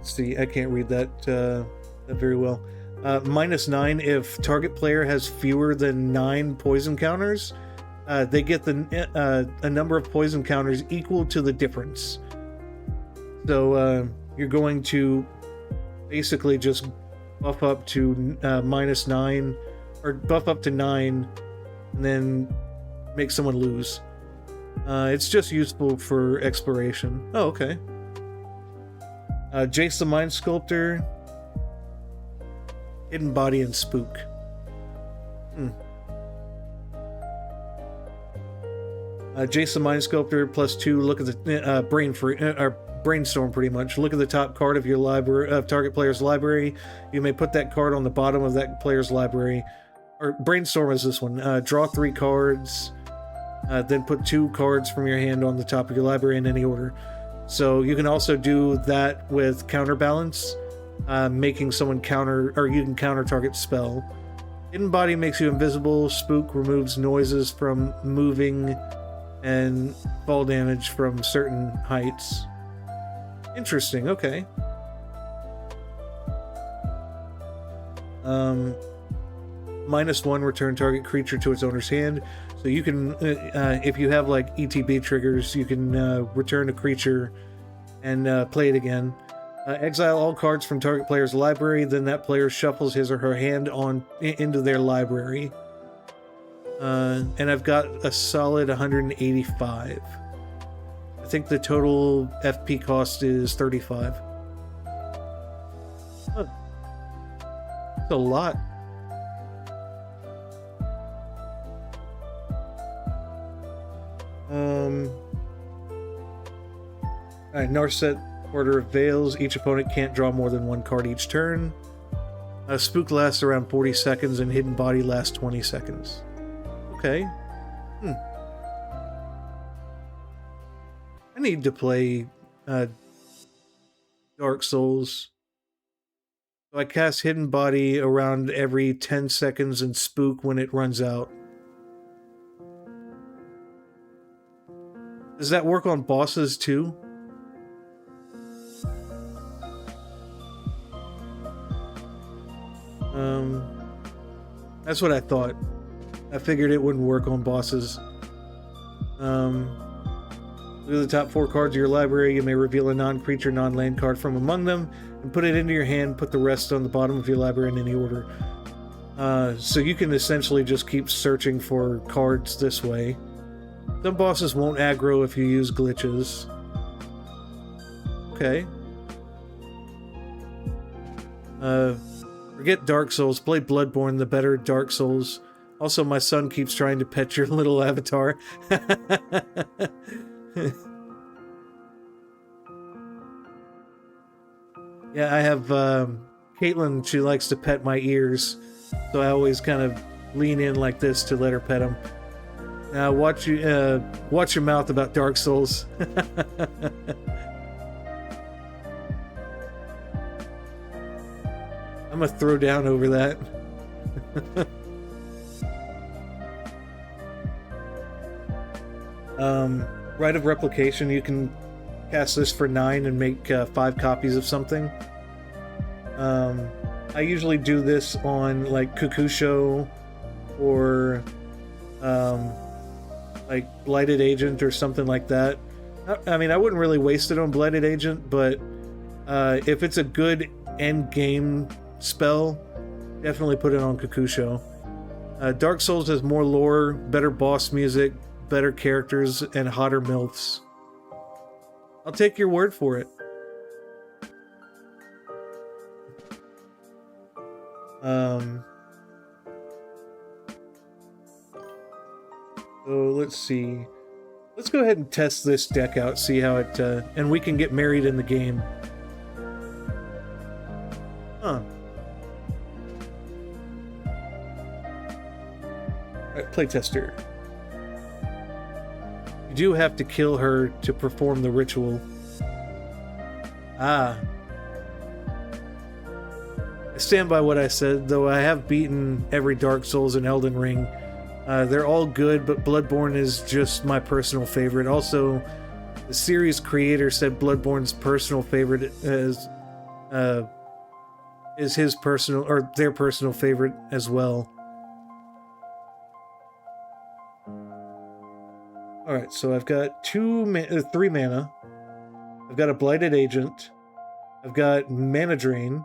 S1: see, I can't read that very well. -9, if target player has fewer than 9 poison counters, they get a number of poison counters equal to the difference. So you're going to basically just buff up to -9, or buff up to 9, and then make someone lose. It's just useful for exploration. Oh, okay. Jace the Mind Sculptor, Hidden Body, and Spook. Jace the Mind Sculptor +2. Look at the brainstorm, pretty much. Look at the top card of your library, of target player's library. You may put that card on the bottom of that player's library. Or brainstorm is this one. Draw 3 cards, then put 2 cards from your hand on the top of your library in any order. So you can also do that with counterbalance, making someone counter, or you can counter target spell. Hidden Body makes you invisible. Spook removes noises from moving and fall damage from certain heights. Interesting, okay. -1, return target creature to its owner's hand. So you can, if you have like ETB triggers, you can return a creature and play it again. Exile all cards from target player's library, then that player shuffles his or her hand into their library. And I've got a solid 185. I think the total FP cost is 35. Oh, that's a lot. Alright, Narset, Order of Veils. Each opponent can't draw more than 1 card each turn. Spook lasts around 40 seconds, and Hidden Body lasts 20 seconds. Okay. I need to play Dark Souls. So I cast Hidden Body around every 10 seconds and Spook when it runs out. Does that work on bosses too? That's what I thought. I figured it wouldn't work on bosses. Look at the top 4 cards of your library. You may reveal a non-creature, non-land card from among them and put it into your hand. Put the rest on the bottom of your library in any order. So you can essentially just keep searching for cards this way. Some bosses won't aggro if you use glitches. Okay. Forget Dark Souls. Play Bloodborne, the better Dark Souls. Also, my son keeps trying to pet your little avatar. Yeah, I have Caitlin. She likes to pet my ears, so I always kind of lean in like this to let her pet them. Now, watch your mouth about Dark Souls. I'm gonna throw down over that. Rite of Replication, you can cast this for 9 and make 5 copies of something. I usually do this on like Kukusho or like Blighted Agent or something like that. I mean, I wouldn't really waste it on Blighted Agent, but if it's a good end game spell, definitely put it on Kukusho. Dark Souls has more lore, better boss music, better characters, and hotter MILFs. I'll take your word for it. So let's see. Let's go ahead and test this deck out, see how it, and we can get married in the game. Huh. Alright, playtester. You do have to kill her to perform the ritual. Ah. I stand by what I said, though I have beaten every Dark Souls and Elden Ring. They're all good, but Bloodborne is just my personal favorite. Also, the series creator said Bloodborne's personal favorite is his personal, or their personal favorite as well. Alright, so I've got 3 mana. I've got a Blighted Agent. I've got Mana Drain.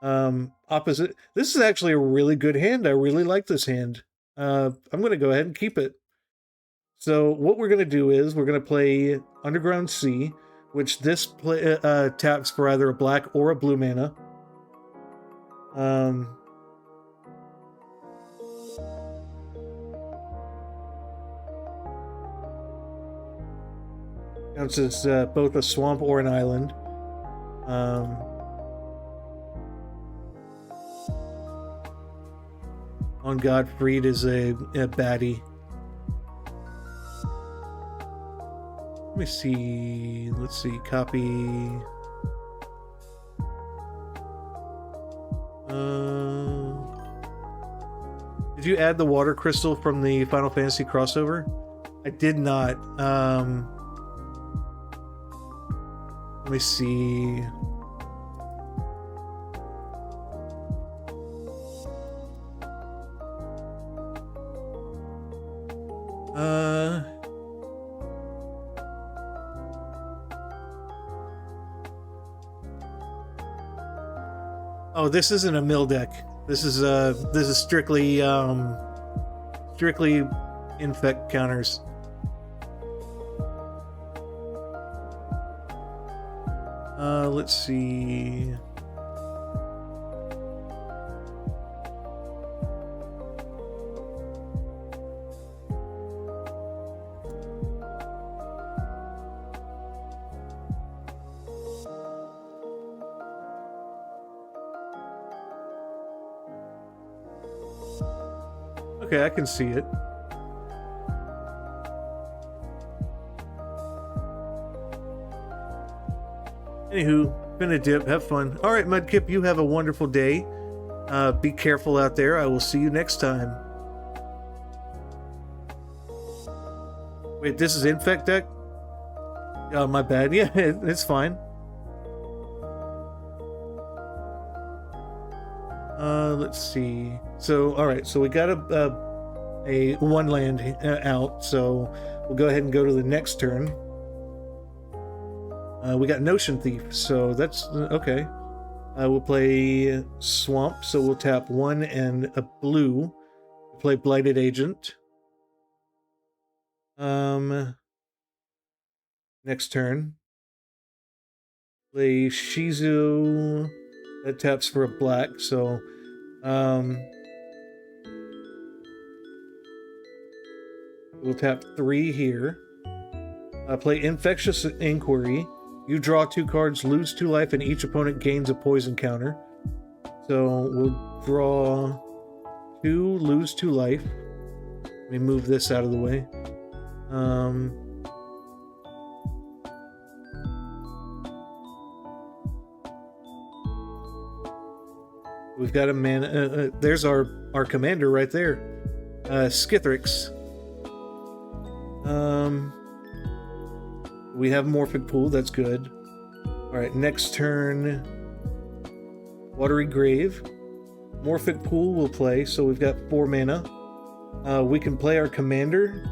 S1: Opposite. This is actually a really good hand. I really like this hand. I'm going to go ahead and keep it. So what we're going to do is we're going to play Underground Sea, which this taps for either a black or a blue mana. Counts as both a swamp or an island. On Godfried is a baddie. Let me see. Let's see. Copy. Did you add the water crystal from the Final Fantasy crossover? I did not. Let me see. Oh, this isn't a mill deck. This is strictly infect counters. Let's see. Okay, I can see it. Anywho, been a dip. Have fun. All right, Mudkip, you have a wonderful day. Be careful out there. I will see you next time. Wait, this is Infect deck? Oh, my bad. Yeah, it's fine. Let's see. So, all right. So we got a one land out. So we'll go ahead and go to the next turn. We got Notion Thief. So that's okay. We'll play Swamp. So we'll tap 1 and a blue. We'll play Blighted Agent. Next turn. Play Shizu. That taps for a black, so we'll tap 3 here. Play Infectious Inquiry. You draw 2 cards, lose 2 life, and each opponent gains a poison counter. So we'll draw 2, lose 2 life. Let me move this out of the way. We've got a man. There's our commander right there, Skithrix. We have Morphic Pool. That's good. All right, next turn. Watery Grave. Morphic Pool will play. So we've got 4 mana. We can play our commander.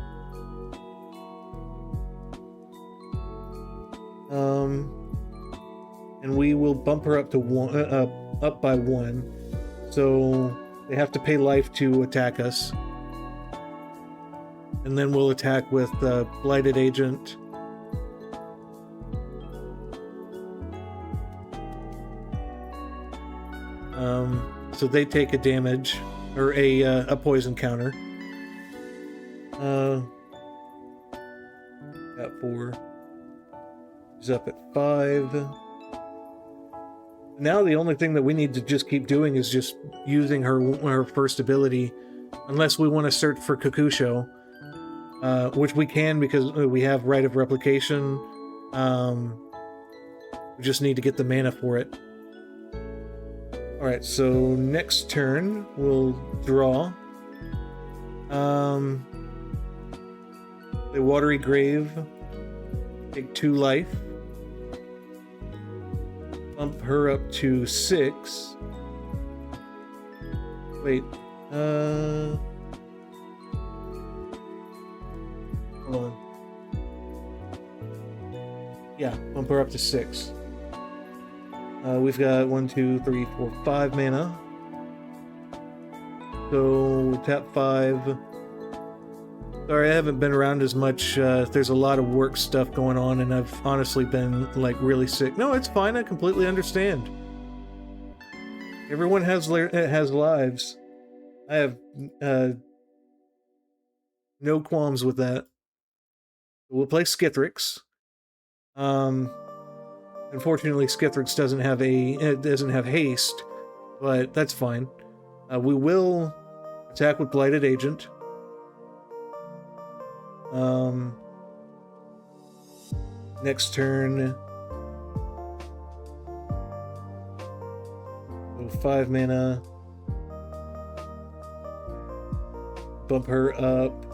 S1: And we will bump her up to 1. Up by 1, so they have to pay life to attack us, and then we'll attack with Blighted Agent. So they take a damage or a poison counter. Got 4. He's up at 5. Now the only thing that we need to just keep doing is just using her first ability, unless we want to search for Kakusho, which we can because we have Rite of Replication. We just need to get the mana for it. Alright, so next turn, we'll draw. The Watery Grave. Take 2 life. Bump her up to 6. Wait, hold on. Yeah, bump her up to 6. We've got 1, 2, 3, 4, 5 mana. So tap 5. Sorry, I haven't been around as much. There's a lot of work stuff going on, and I've honestly been like really sick. No, it's fine. I completely understand. Everyone has lives. I have no qualms with that. We'll play Skithrix. Unfortunately, Skithrix doesn't have haste, but that's fine. We will attack with Blighted Agent. Next turn. So 5 mana. Bump her up.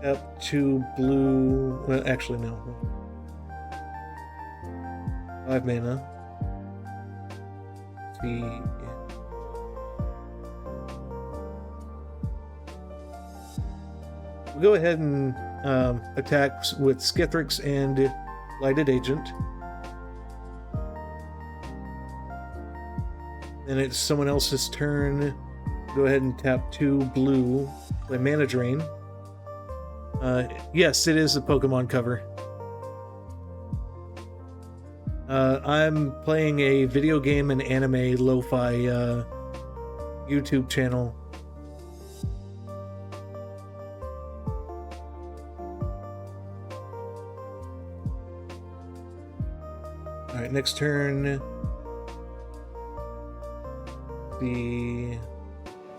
S1: Up to blue. Well, actually, no. 5 mana. Let's see. We'll go ahead and attack with Skithrix and Blighted Agent. Then it's someone else's turn. Go ahead and tap 2 blue. Play Mana Drain. Yes, it is a Pokemon cover. I'm playing a video game and anime lo-fi YouTube channel. Alright, next turn.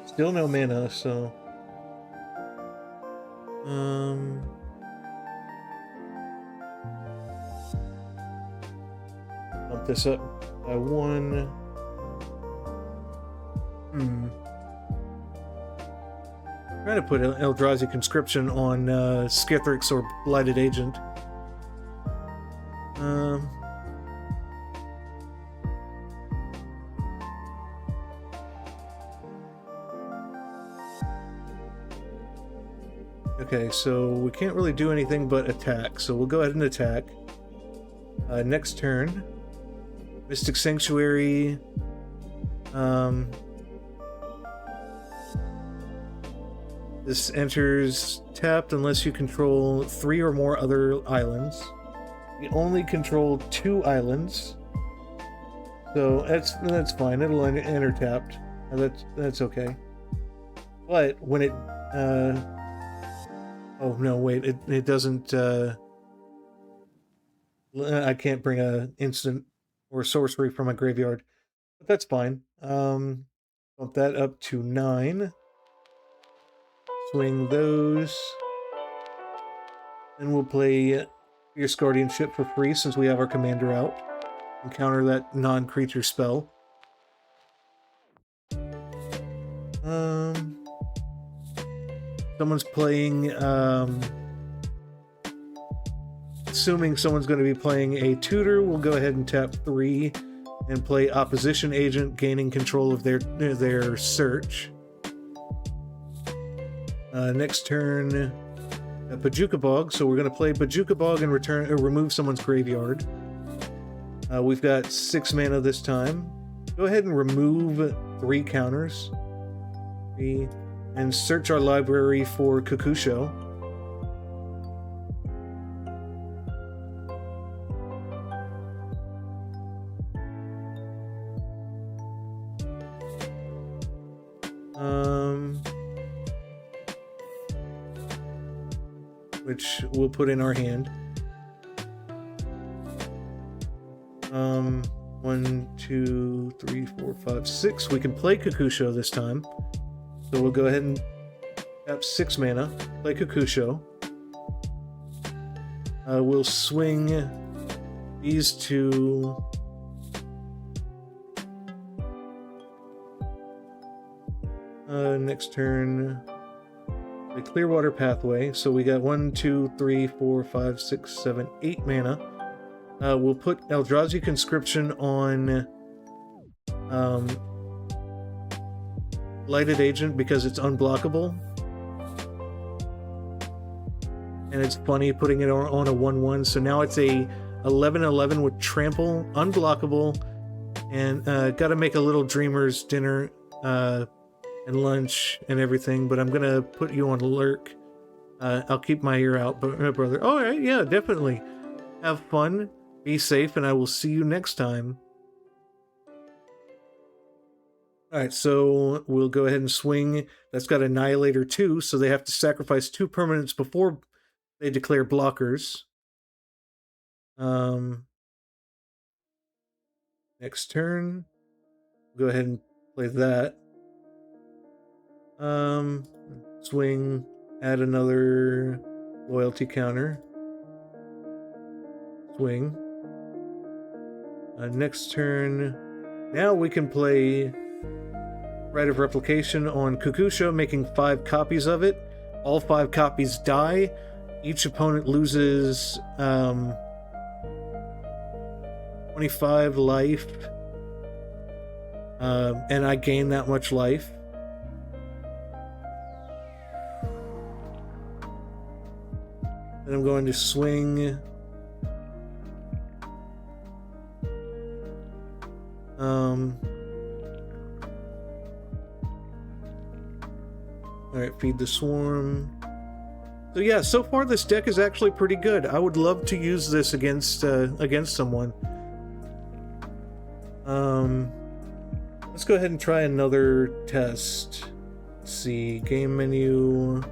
S1: Still no mana, so... Bump this up by 1. Trying to put Eldrazi Conscription on Skithrix or Blighted Agent. Okay, so we can't really do anything but attack, so we'll go ahead and attack. Next turn, Mystic Sanctuary. This enters tapped unless you control 3 or more other islands. You only control 2 islands, so that's fine. It'll enter tapped. That's okay. But when it oh no, wait, it doesn't, I can't bring a instant or sorcery from my graveyard, but that's fine. Bump that up to 9. Swing those. Then we'll play Fierce Guardianship for free since we have our commander out. And counter that non-creature spell. Someone's playing, assuming someone's going to be playing a tutor, we'll go ahead and tap 3 and play Opposition Agent, gaining control of their search. Next turn, Bojuka Bog, so we're going to play Bojuka Bog and remove someone's graveyard. We've got 6 mana this time. Go ahead and remove 3 counters. 3. And search our library for Kakusho. Which we'll put in our hand. 1, 2, 3, 4, 5, 6. We can play Kakusho this time. So we'll go ahead and tap 6 mana, play Kakusho. We'll swing these two. Next turn, the Clearwater Pathway. So we got 1, 2, 3, 4, 5, 6, 7, 8 mana. We'll put Eldrazi Conscription on Lighted Agent because it's unblockable. And it's funny putting it on a 1/1. So now it's a 11/11 with Trample, unblockable, and gotta make a little Dreamer's dinner and lunch and everything, but I'm gonna put you on lurk. I'll keep my ear out, but brother. All right, yeah, definitely. Have fun, be safe, and I will see you next time. All right, so we'll go ahead and swing. That's got Annihilator too, so they have to sacrifice 2 permanents before they declare blockers. Next turn, go ahead and play that. Swing, add another loyalty counter. Swing. Next turn, now we can play Rite of Replication on Kukusha, making 5 copies of it. All 5 copies die. Each opponent loses 25 life, and I gain that much life. Then I'm going to swing. Alright, feed the swarm. So yeah, so far this deck is actually pretty good. I would love to use this against someone. Let's go ahead and try another test. Let's see, game menu.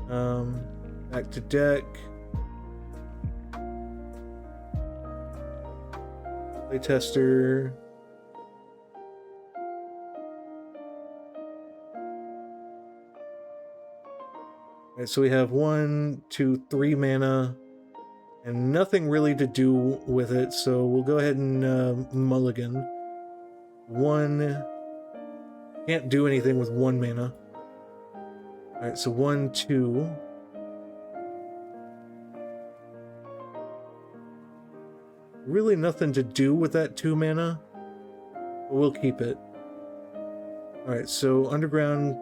S1: Back to deck. Playtester. Alright, so we have 1, 2, 3 mana, and nothing really to do with it, so we'll go ahead and mulligan. 1. Can't do anything with 1 mana. Alright, so 1, 2. Really nothing to do with that 2 mana, but we'll keep it. Alright, so Underground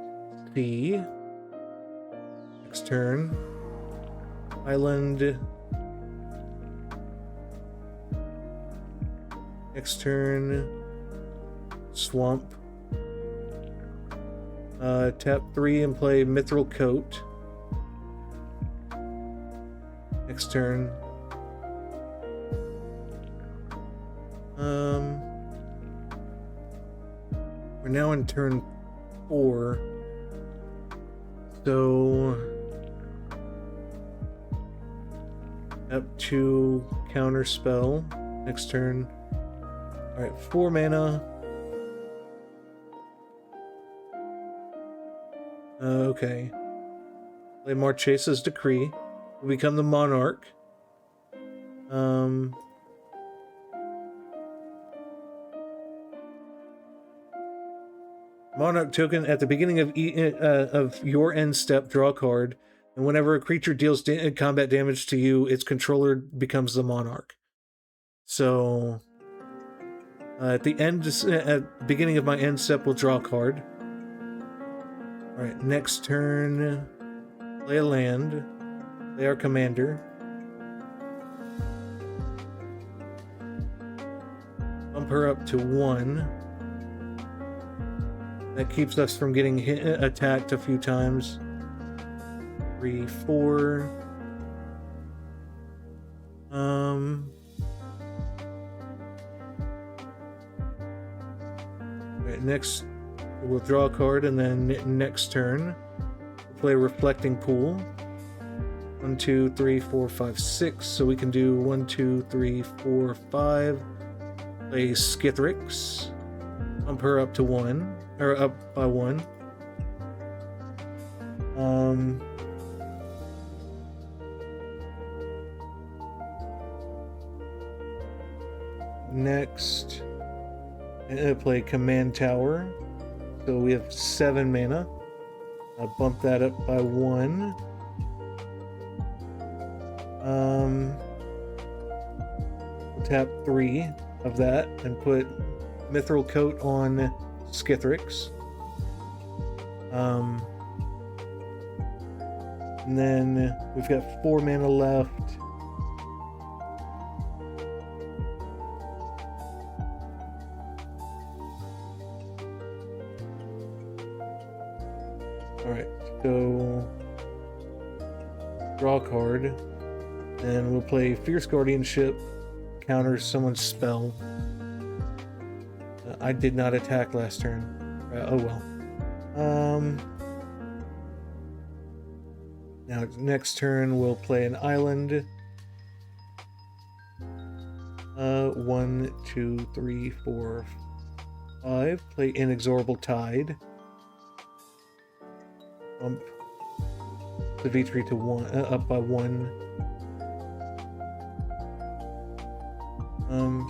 S1: Sea. Next turn. Island. Next turn. Swamp. Tap 3 and play Mithril Coat. Next turn. We're now in turn 4. So up to counter spell. Next turn. Alright, 4 mana. Okay. Play Marchesa's Decree. We become the Monarch. Monarch token at the beginning of your end step, draw a card, and whenever a creature deals combat damage to you, its controller becomes the Monarch. So at the beginning of my end step, we'll draw a card. All right, next turn, play a land, play our commander. Bump her up to 1. That keeps us from getting attacked a few times. 3, 4. Right, next we'll draw a card, and then next turn we'll play Reflecting Pool. 1, 2, 3, 4, 5, 6. So we can do 1, 2, 3, 4, 5. Play Skithrix. Bump her up to 1. Or up by 1. Next, play Command Tower. So we have 7 mana. I'll bump that up by 1. Tap 3 of that and put Mithril Coat on Skithrix. And then we've got 4 mana left. Alright, so draw a card. And we'll play Fierce Guardianship, counter someone's spell. I did not attack last turn. Oh well. Now next turn we'll play an island. 1, 2, 3, 4, 5. Play Inexorable Tide. Bump Sivitri to 1, up by 1.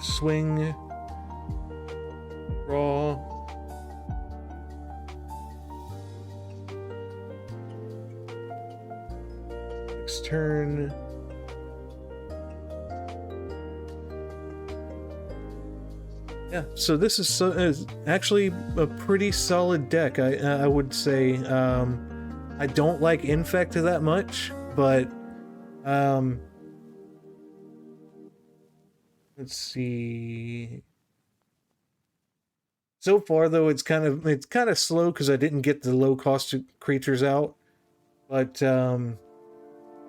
S1: Swing. Draw. Next turn. Yeah, so this is actually a pretty solid deck. I would say. I don't like Infect that much, but let's see. So far, though, it's kind of slow because I didn't get the low cost creatures out, but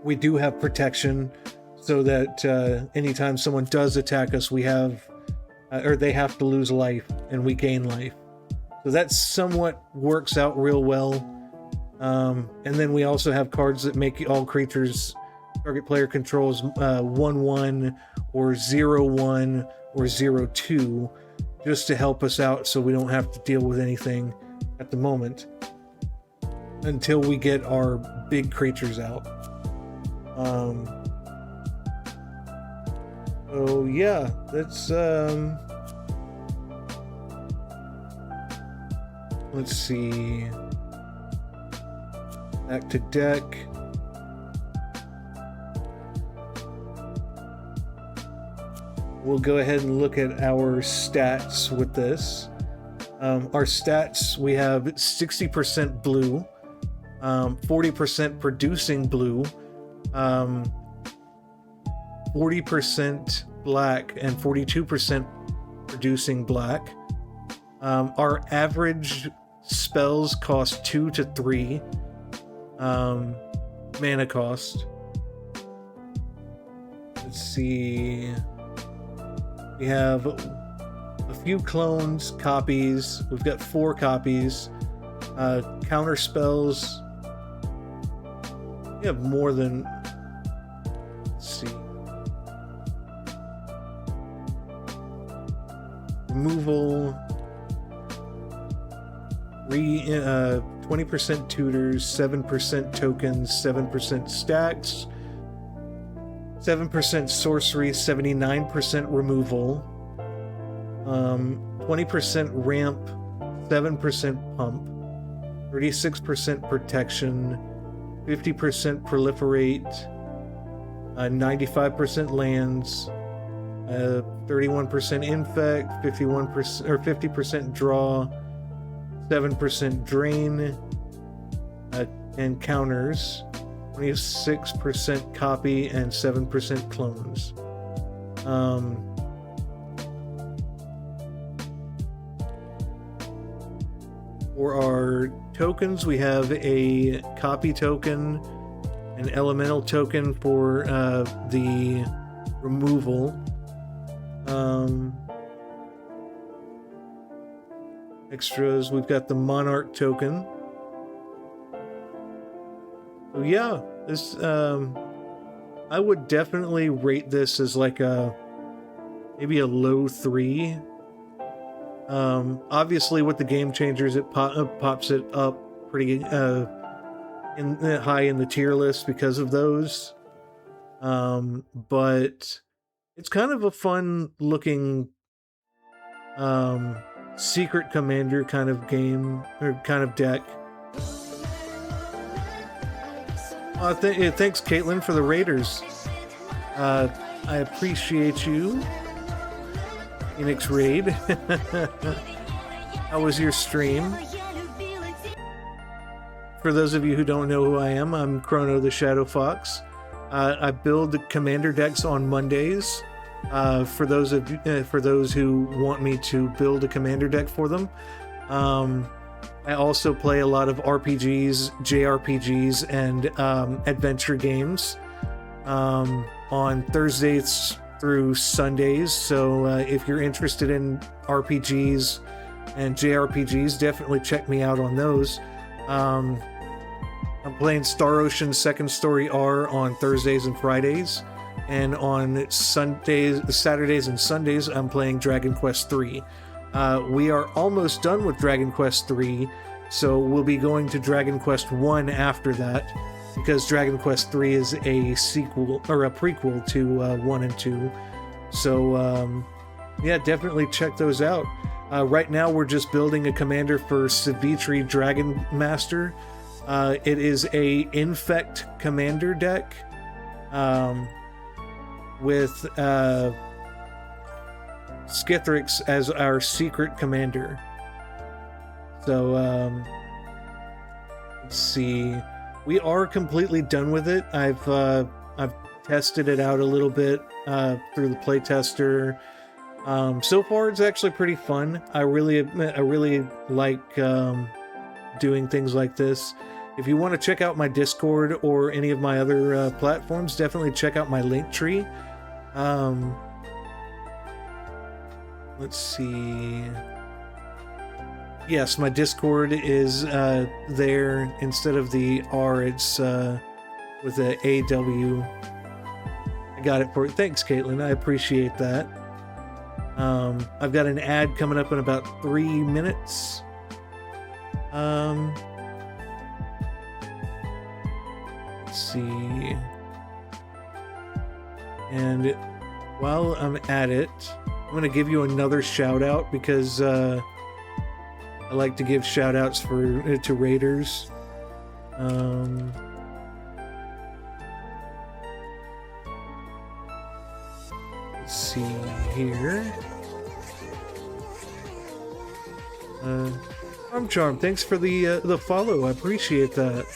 S1: we do have protection, so that anytime someone does attack us, we have, or they have to lose life, and we gain life. So that somewhat works out real well. And then we also have cards that make all creatures target player controls 1/1 or 0/1 or 0/2, just to help us out so we don't have to deal with anything at the moment until we get our big creatures out. So yeah, that's let's see. Back to deck. We'll go ahead and look at our stats with this. Our stats, we have 60% blue, 40% producing blue, 40% black, and 42% producing black. Our average spells cost 2 to 3 mana cost. Let's see. We have a few clones, copies. We've got 4 copies. Counter spells. We have more than. Let's see. Removal. 20% tutors, 7% tokens, 7% stacks, 7% sorcery, 79% removal, 20% ramp, 7% pump, 36% protection, 50% proliferate, 95% lands, 31% infect, 51% or 50% draw, 7% drain, and counters, 26% copy, and 7% clones. For our tokens, we have a copy token, an elemental token for the removal. Extras, we've got the Monarch token. So yeah, this I would definitely rate this as like maybe a low 3. Obviously with the game changers, it pops it up pretty high in the tier list because of those. But it's kind of a fun looking secret commander kind of game, or kind of deck. Thanks, Caitlin, for the Raiders. I appreciate you. Phoenix Raid. How was your stream? For those of you who don't know who I am, I'm Chrono the Shadow Fox. I build commander decks on Mondays. For those who want me to build a commander deck for them. I also play a lot of RPGs, JRPGs, and adventure games on Thursdays through Sundays. So if you're interested in RPGs and JRPGs, definitely check me out on those. I'm playing Star Ocean Second Story R on Thursdays and Fridays, and on Saturdays and Sundays, I'm playing Dragon Quest III. We are almost done with Dragon Quest III, so we'll be going to Dragon Quest I after that, because Dragon Quest III is a sequel or a prequel to 1 and 2. So yeah, definitely check those out. Right now we're just building a commander for Sivitri Dragon Master. It is a Infect commander deck with Skithrix as our secret commander. So let's see. We are completely done with it. I've tested it out a little bit through the playtester. So far, it's actually pretty fun. I really like doing things like this. If you want to check out my Discord or any of my other platforms, definitely check out my Linktree. Let's see. Yes, my Discord is there. Instead of the R, it's with a AW. I got it for it. Thanks, Caitlin. I appreciate that. I've got an ad coming up in about 3 minutes. Let's see. And while I'm at it, I'm going to give you another shout out because I like to give shout outs to raiders. Let's see here. I'm Charm. Thanks for the follow. I appreciate that.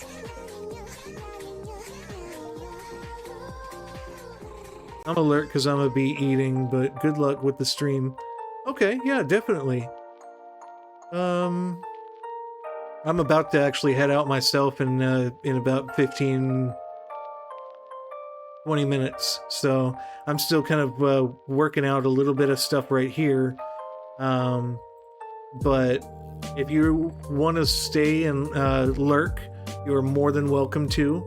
S1: I'm alert because I'm gonna be eating, but good luck with the stream. Okay, yeah, definitely. I'm about to actually head out myself in about 15-20 minutes, so I'm still kind of working out a little bit of stuff right here. But if you want to stay and lurk, you are more than welcome to.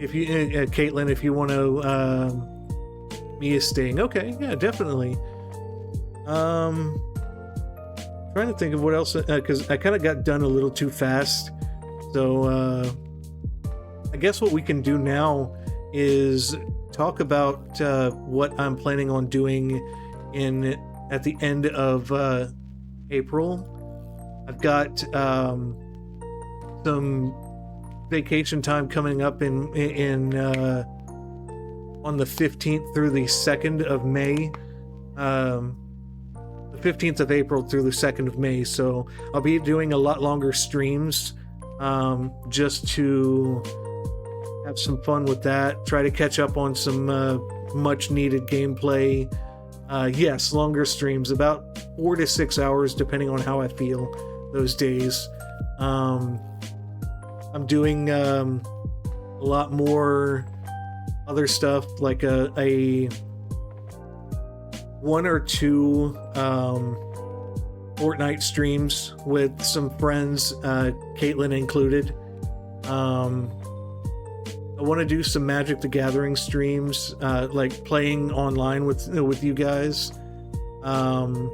S1: If you, Caitlin, if you want to, me staying, okay, yeah, definitely. Trying to think of what else, because I kind of got done a little too fast. So, I guess what we can do now is talk about what I'm planning on doing at the end of April. I've got some vacation time coming up in on the 15th through the 2nd of May. The 15th of April through the 2nd of May, so I'll be doing a lot longer streams just to have some fun with that, try to catch up on some much needed gameplay. Yes, longer streams, about 4 to 6 hours depending on how I feel those days. I'm doing a lot more other stuff, like a 1 or 2 Fortnite streams with some friends, Caitlin included. I want to do some Magic the Gathering streams, like playing online with you guys, and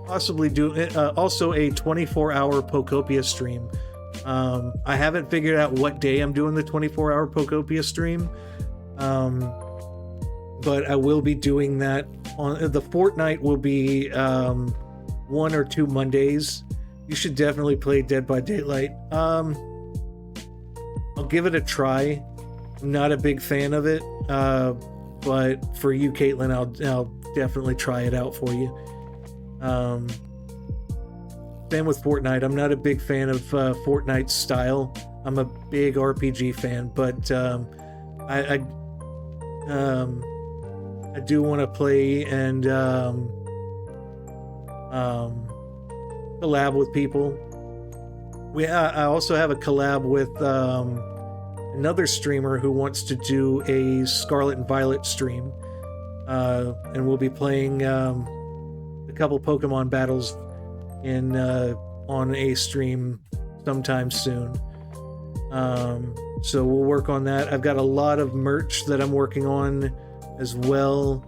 S1: possibly do also a 24-hour Pokopia stream. I haven't figured out what day I'm doing the 24-hour Pokopia stream. but I will be doing that on the Fortnite. Will be 1 or 2 Mondays. You should definitely play Dead by Daylight. I'll give it a try. I'm not a big fan of it, but for you, Caitlin, I'll definitely try it out for you. Same with Fortnite. I'm not a big fan of Fortnite's style. I'm a big RPG fan, but I do want to play and collab with people. I also have a collab with another streamer who wants to do a Scarlet and Violet stream, and we'll be playing a couple Pokemon battles in on a stream sometime soon. So we'll work on that. I've got a lot of merch that I'm working on as well.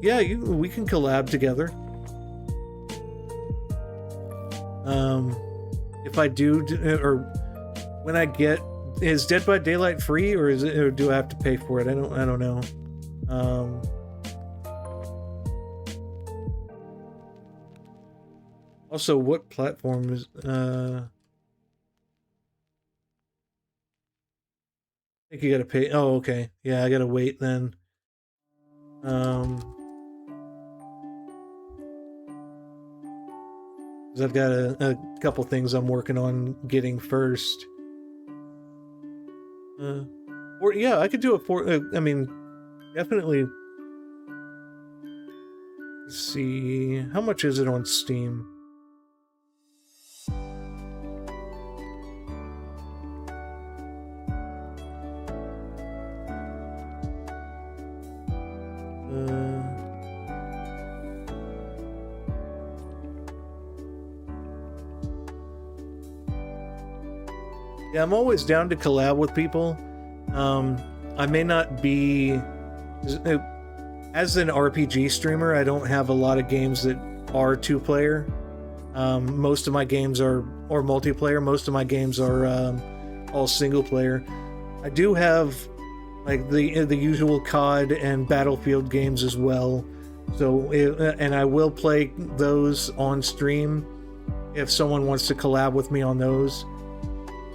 S1: Yeah, we can collab together. If I do, or when I get, is Dead by Daylight free, or is it, or do I have to pay for it? I don't know. Also, what platform is I think you gotta pay. Oh, okay. Yeah, I gotta wait then. 'Cause I've got a couple things I'm working on getting first. Or yeah, I could do it for. I mean, definitely. Let's see, how much is it on Steam? Yeah, I'm always down to collab with people. I may not be... As an RPG streamer, I don't have a lot of games that are two-player. Most of my games are multiplayer. Most of my games are all single-player. I do have like the usual COD and Battlefield games as well. So, and I will play those on stream if someone wants to collab with me on those.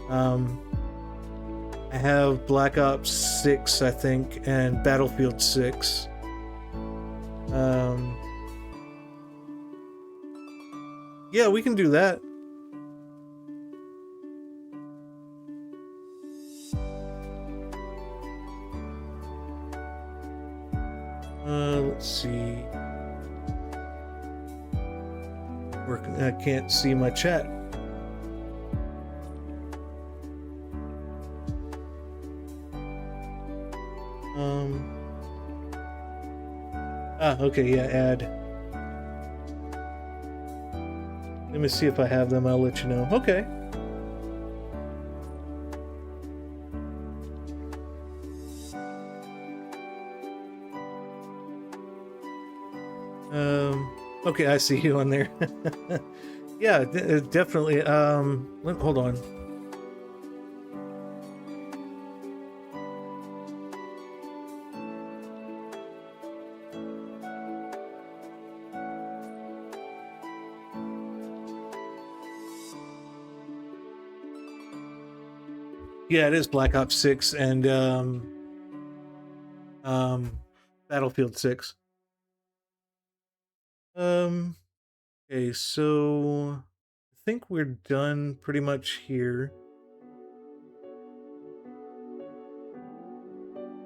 S1: I have Black Ops 6, I think, and Battlefield 6. Yeah, we can do that. Let's see. I can't see my chat. Okay, yeah, add. Let me see if I have them, I'll let you know. Okay. Okay, I see you on there. Yeah, definitely. Hold on. Yeah, it is Black Ops 6 and Battlefield 6. Okay, so I think we're done pretty much here.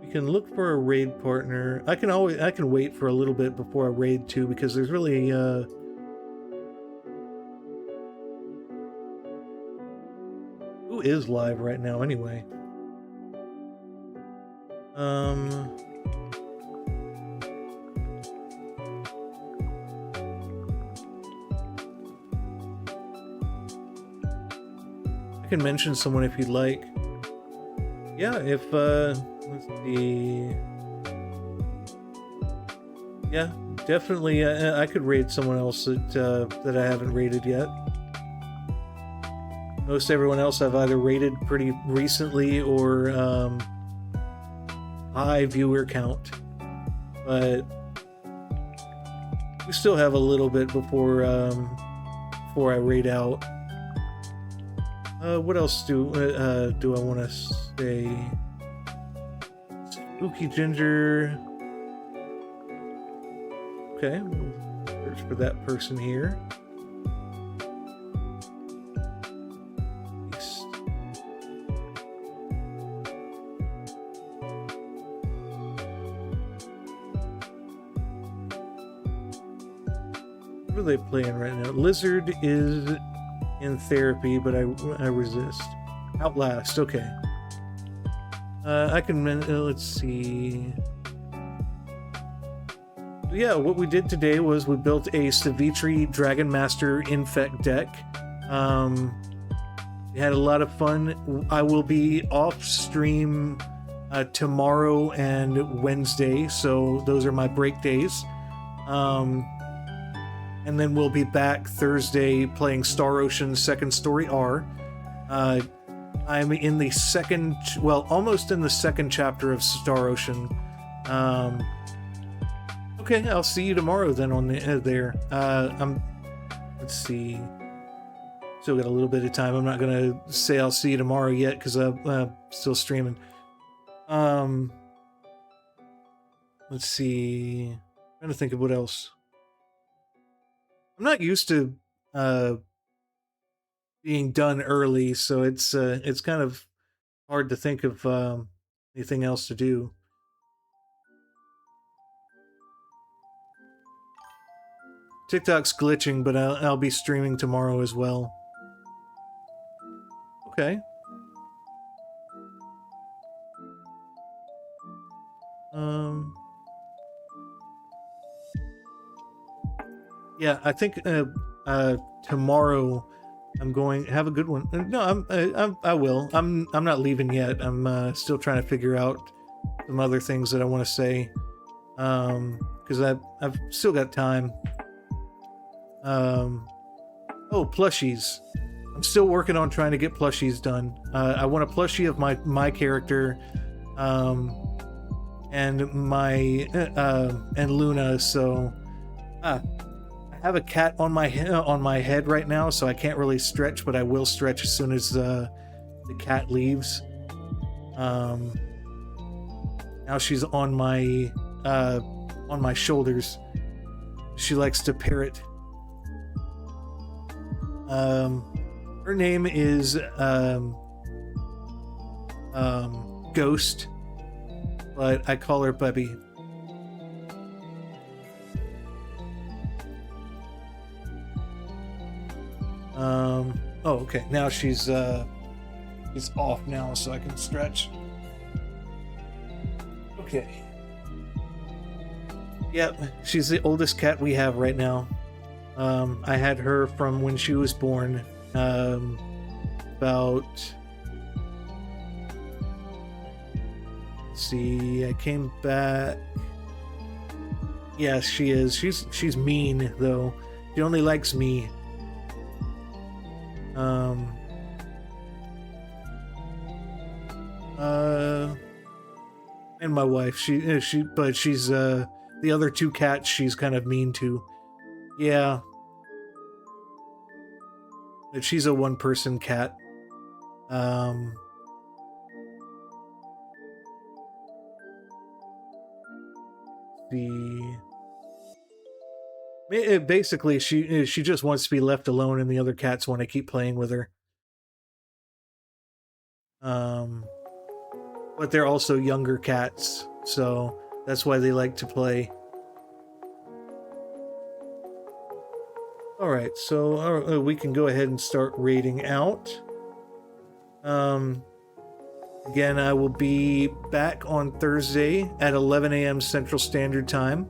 S1: We can look for a raid partner. I can wait for a little bit before I raid too, because there's really who is live right now anyway? I can mention someone if you'd like. Yeah, if let's see. Yeah, definitely. I could raid someone else that I haven't raided yet. Most everyone else I've either rated pretty recently or high viewer count. but we still have a little bit before I raid out. What else do I want to say? Spooky Ginger. Okay, we'll search for that person here. What are they playing right now? Lizard is in therapy, but I resist. Outlast, okay. I can, let's see. Yeah, what we did today was we built a Sivitri Dragon Master Infect deck. We had a lot of fun. I will be off stream tomorrow and Wednesday, so those are my break days. And then we'll be back Thursday playing Star Ocean Second Story R. I'm in the second, well, almost in the second chapter of Star Ocean. Okay, I'll see you tomorrow then on the, there. Let's see. Still got a little bit of time. I'm not gonna say I'll see you tomorrow yet because I'm still streaming. Let's see. I'm trying to think of what else. I'm not used to being done early, so it's kind of hard to think of anything else to do. TikTok's glitching, but I'll be streaming tomorrow as well. Okay. Yeah, I think tomorrow I'm going. Have a good one. No, I will. I'm not leaving yet. I'm still trying to figure out some other things that I want to say. Because I've still got time. Oh, plushies. I'm still working on trying to get plushies done. I want a plushie of my character, and my and Luna. So, I have a cat on my head right now, so I can't really stretch, but I will stretch as soon as the cat leaves. Now she's on my shoulders. She likes to parrot. Her name is Ghost, but I call her Bubby. Oh, okay. Now she's off now, so I can stretch. Okay. Yep, she's the oldest cat we have right now. I had her from when she was born. About... Let's see, I came back... Yes, she is. She's mean, though. She only likes me. And my wife. But she's the other two cats she's kind of mean to. Yeah. But she's a one-person cat. Basically, she just wants to be left alone, and the other cats want to keep playing with her. But they're also younger cats, so that's why they like to play. Alright, so we can go ahead and start raiding out. Again, I will be back on Thursday at 11 a.m. Central Standard Time.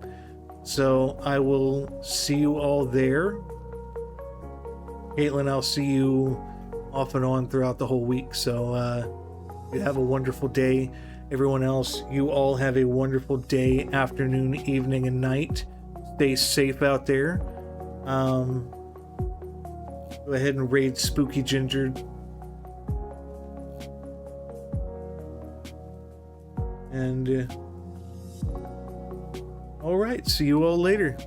S1: So I will see you all there. Caitlin, I'll see you off and on throughout the whole week. So you have a wonderful day. Everyone else, you all have a wonderful day, afternoon, evening, and night. Stay safe out there. Go ahead and raid Spooky Ginger. And All right, see you all later.